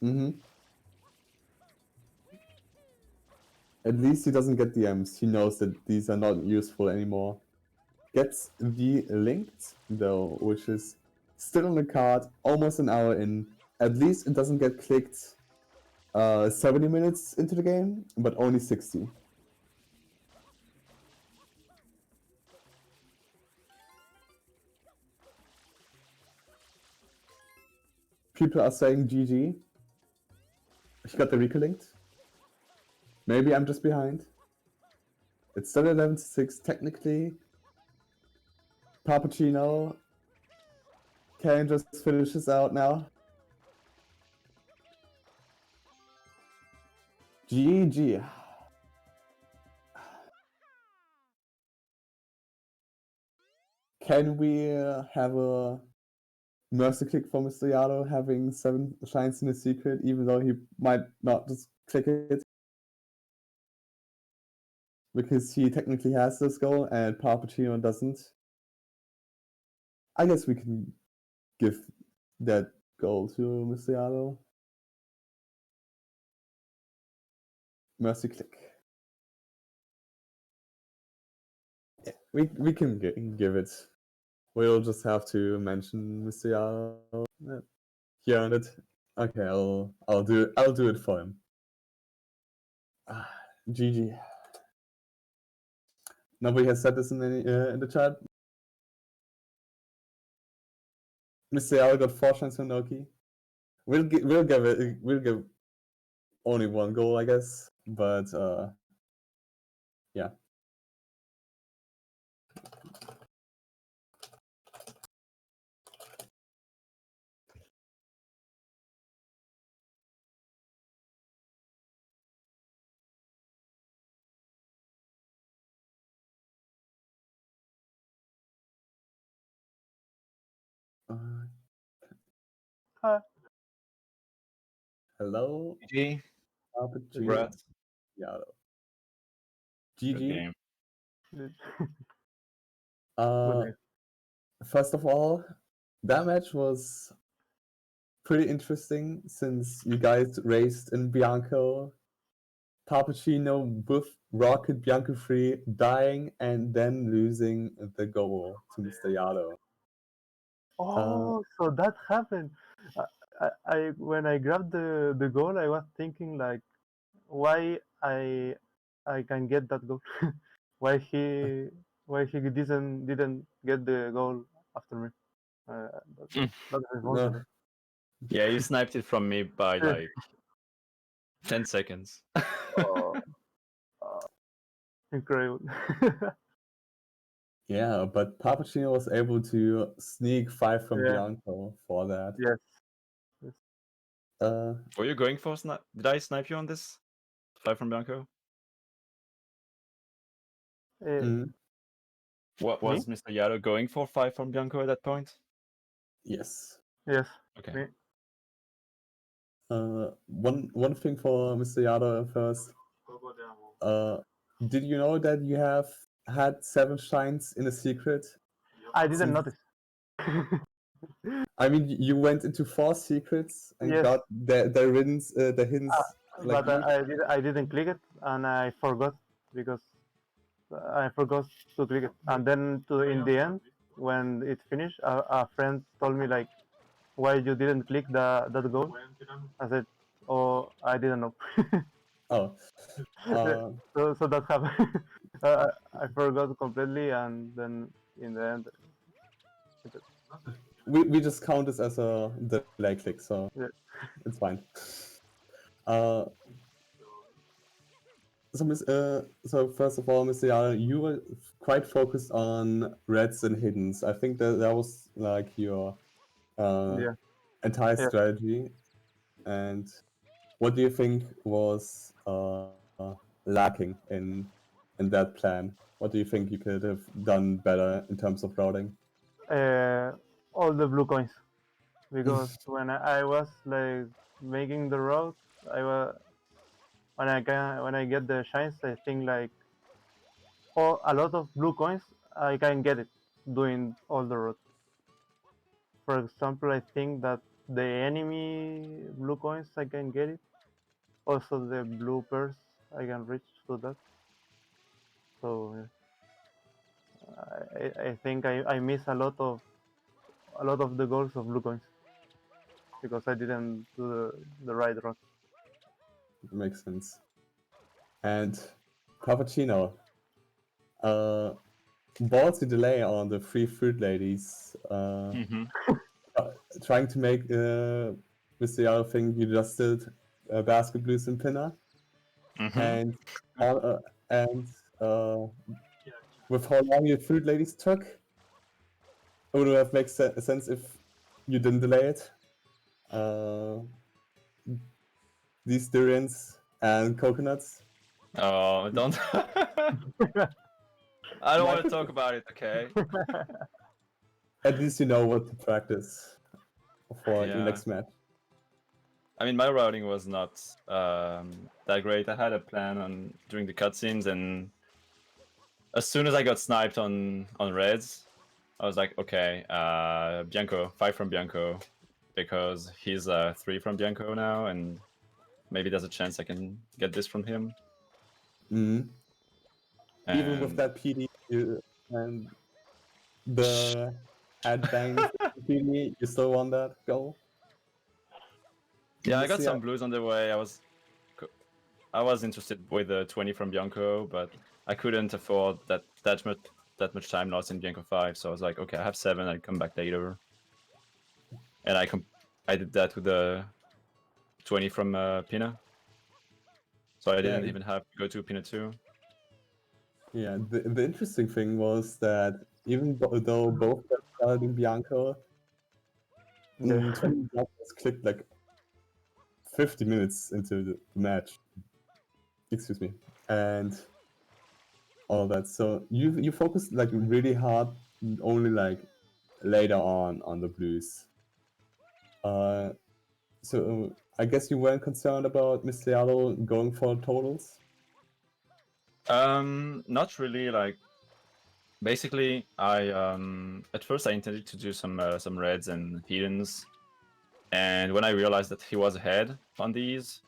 Mm-hmm. At least he doesn't get the M's. He knows that these are not useful anymore. Gets the linked, though, which is still on the card, almost an hour in. At least it doesn't get clicked 70 minutes into the game, but only 60. People are saying GG. He got the Rico linked. Maybe I'm just behind. It's still 11-6 technically. Pappuccino can just finish this out now. GG. Can we have a mercy click for Mr. Yado having 7 shines in his secret, even though he might not just click it? Because he technically has this goal and Pappuccino doesn't. I guess we can give that goal to Mr. Yado. Mercy click. Yeah, we can give it. We'll just have to mention Mr. Yado. He earned it. Okay, I'll do it for him. GG. Nobody has said this in the chat. Mr. Yao got 4 shots from Noki. We'll give only 1 goal, I guess. But yeah. Hello, GG. Pappuccino Congrats. Yado. Good GG. game. First of all, that match was pretty interesting since you guys raced in Bianco, Pappuccino with Rocket Bianco free, dying and then losing the goal to Mr. Yado. Oh, so that happened. I when I grabbed the goal, I was thinking like, why I can get that goal? why he why he didn't get the goal after me? That's his fault. No. Yeah, you sniped it from me by like 10 seconds. Oh, incredible. Yeah, but Pappuccino was able to sneak 5 from Yeah. Bianco for that. Yes. Yes. Were you going for snipe? Did I snipe you on this? 5 from Bianco? Mm, What Me? was Mr. Yado going for 5 from Bianco at that point? yes. Yes. Okay. Me. One thing for Mr. Yado first. Did you know that you have had 7 shines in a secret? I didn't Since, notice. I mean, you went into 4 secrets and Yes. got the hints like But each. I didn't click it, and I forgot because I forgot to click it. And then in the end, when it finished, a friend told me like, why you didn't click that goal? I said, oh, I didn't know. Oh. So that happened. I forgot completely, and then in the end, We just count this as a delay click, so yeah. it's fine. Uh, so first of all, Mr. Yara, you were quite focused on reds and hiddens. I think that was like your Yeah. entire Yeah. strategy. And what do you think was lacking in that plan? What do you think you could have done better in terms of routing? All the blue coins, because when I was like making the route, I was when I get the shines, I think like a lot of blue coins, I can get it doing all the route. For example, I think that the enemy blue coins I can get it. Also the blue pearls I can reach to that. So I think I miss a lot of the goals of blue coins because I didn't do the right route. Makes sense. And Cappuccino, ballsy delay on the free fruit ladies. Mm-hmm. Trying to make Mr. Yellow think you just did basket blues and pinner, Mm-hmm. and with how long your fruit ladies took, it would have made sense if you didn't delay it. These durians and coconuts. Oh, don't. I don't want to Might- talk about it. Okay. At least you know what to practice for your Yeah. next match. I mean, my routing was not that great. I had a plan on doing the cutscenes, and as soon as I got sniped on reds, I was like, okay, Bianco, 5 from Bianco, because he's 3 from Bianco now, and maybe there's a chance I can get this from him. Mm. Even with And that PD and the headbang PD, you still won that goal. yeah, I got Mr. some blues on the way. I was interested with the 20 from Bianco, but I couldn't afford that much time lost in Bianco 5. So I was like, okay, I have 7. I'll come back later. And I did that with the 20 from Pina. So I didn't even have to go to Pina 2. Yeah, the interesting thing was that even though both got started in Bianco, Yeah. 20 Biancos clicked like 50 minutes into the match. Excuse me. And all that. So you focused like really hard only like later on the blues. So I guess you weren't concerned about Mr. Yellow going for totals? Not really. Like, basically, I at first I intended to do some reds and hiddens, and when I realized that he was ahead on these,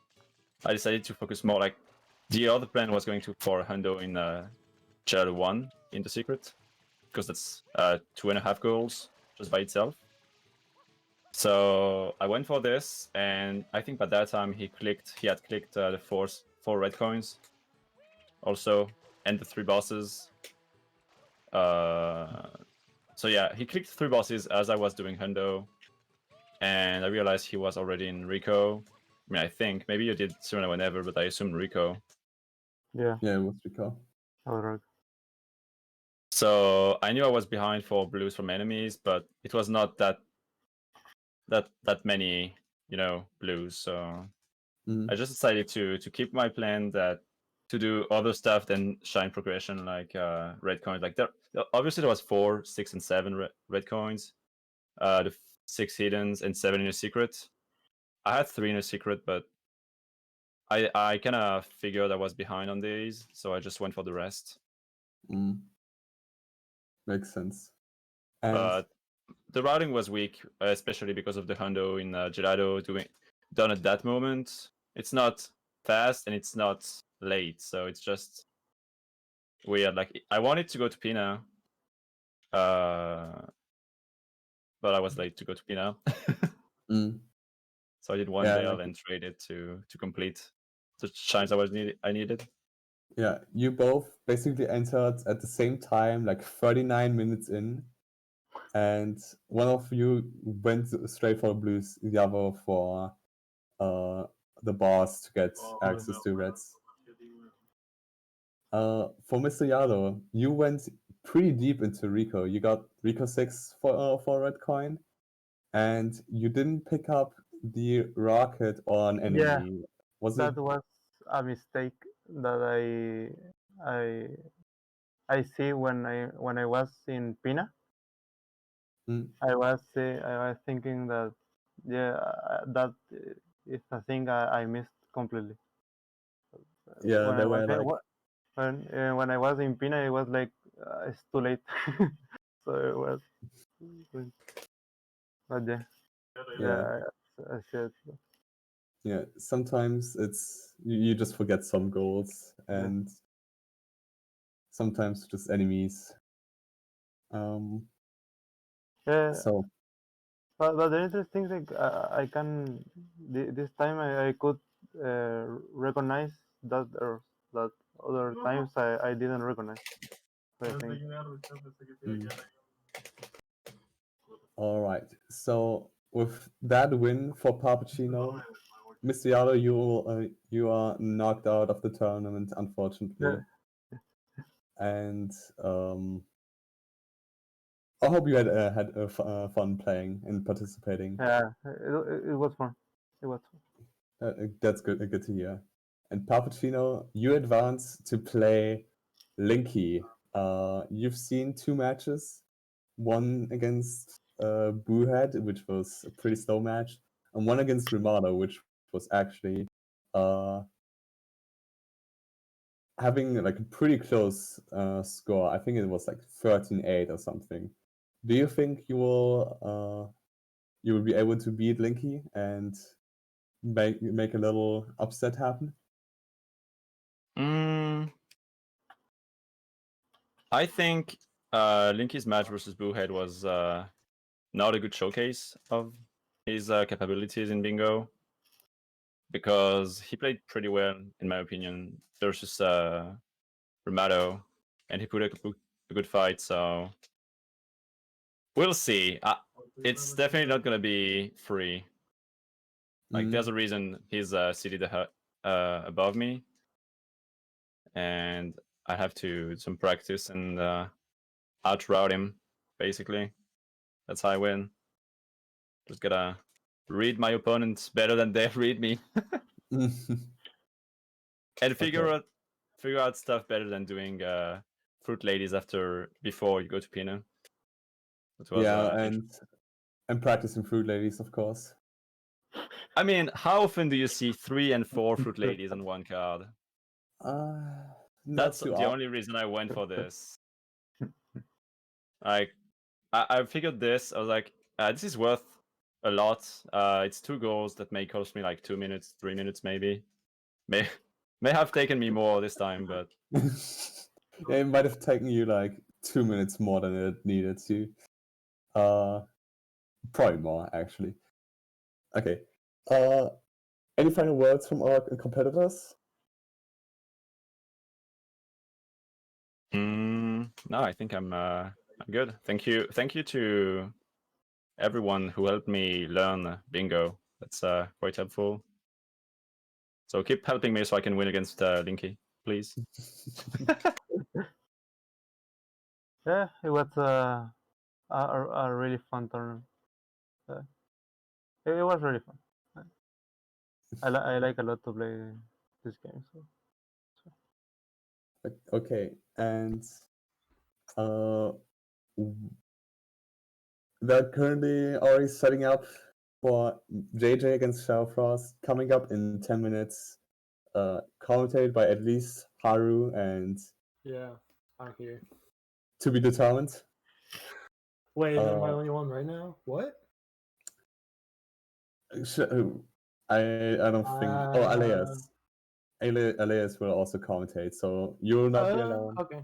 I decided to focus more. Like, the other plan was going to for Hundo in Shadow 1 in the secret, because that's 2.5 goals just by itself. So I went for this, and I think by that time he had clicked the four red coins, also, and the 3 bosses. So yeah, he clicked 3 bosses as I was doing Hundo, and I realized he was already in Rico. I mean, I think maybe you did sooner whenever, but I assumed Rico. Yeah. Yeah, it was Rico. Alright. So I knew I was behind for blues from enemies, but it was not that many, blues. So I just decided to keep my plan, that to do other stuff than shine progression, like red coins. Like obviously there was 4, 6, and 7 red coins, the 6 hiddens and 7 in a secret. I had 3 in a secret, but I kind of figured I was behind on these, so I just went for the rest. Makes sense. But the routing was weak, especially because of the Hundo in Gelato done at that moment. It's not fast and it's not late, so it's just weird. Like, I wanted to go to Pina, but I was late to go to Pina. So I did one bail and traded to complete the shines I needed. Yeah, you both basically entered at the same time, like 39 minutes in, and one of you went straight for blues, the other for the boss to get access to reds. For Mr. Yado, you went pretty deep into Rico. You got Rico 6 for red coin, and you didn't pick up the rocket on enemy. Yeah, Was that it? was a mistake that I see when I was in Pina. I was thinking that that is a thing I missed completely. Yeah, When they I was were like, when I was in Pina, it was like it's too late. So it was, but yeah. Yeah, I said. Yeah, sometimes you just forget some goals, Yeah. and sometimes just enemies. Yeah, So but the interesting thing, I can this time I could recognize that that other times I didn't recognize. So I think. all right. So with that win for Pappuccino, Mr. Yalo, you are knocked out of the tournament, unfortunately. Yeah. And I hope you had fun playing and participating. Yeah, it was fun. It was fun. That's good. Good to hear. And Pappuccino, you advance to play Linky. You've seen 2 matches. One against Boohead, which was a pretty slow match, and one against Rimado, which was actually uh, having like a pretty close score. I think it was like 13-8 or something. Do you think you will be able to beat Linky and make a little upset happen? I think Linky's match versus Boohead was not a good showcase of his capabilities in bingo, because he played pretty well, in my opinion, versus Ramato, and he put a good fight. So we'll see. It's definitely not gonna be free. Like, there's a reason he's seated above me, and I have to do some practice and outroute him. Basically, that's how I win. Just gotta read my opponents better than they read me, and figure out stuff better than doing fruit ladies before you go to Pino. Yeah, and practicing fruit ladies, of course. I mean, how often do you see 3 and 4 fruit ladies on one card? That's the only reason I went for this. Like, I figured this. I was like, this is worth a lot. It's 2 goals that may cost me like 2 minutes, 3 minutes, maybe. May have taken me more this time, but yeah, it might have taken you like 2 minutes more than it needed to. Probably more, actually. Okay. Any final words from our competitors? No, I think I'm good. Thank you to everyone who helped me learn bingo. That's quite helpful. So keep helping me so I can win against Linky, please. Yeah, it was a really fun tournament. It was really fun. I like a lot to play this game. So. Okay, and they're currently already setting up for JJ against Shellfrost, coming up in 10 minutes, commentated by at least Haru and... Yeah, I'm here. To be determined. Wait, am I the only one right now? What? I don't think... Elias. Elias will also commentate, so you will not be alone. Okay,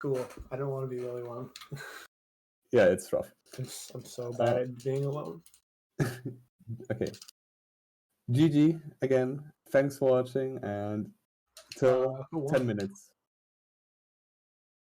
cool. I don't want to be the only one. Yeah, it's rough. I'm so bad at being alone. Okay. GG again. Thanks for watching, and till 10 minutes.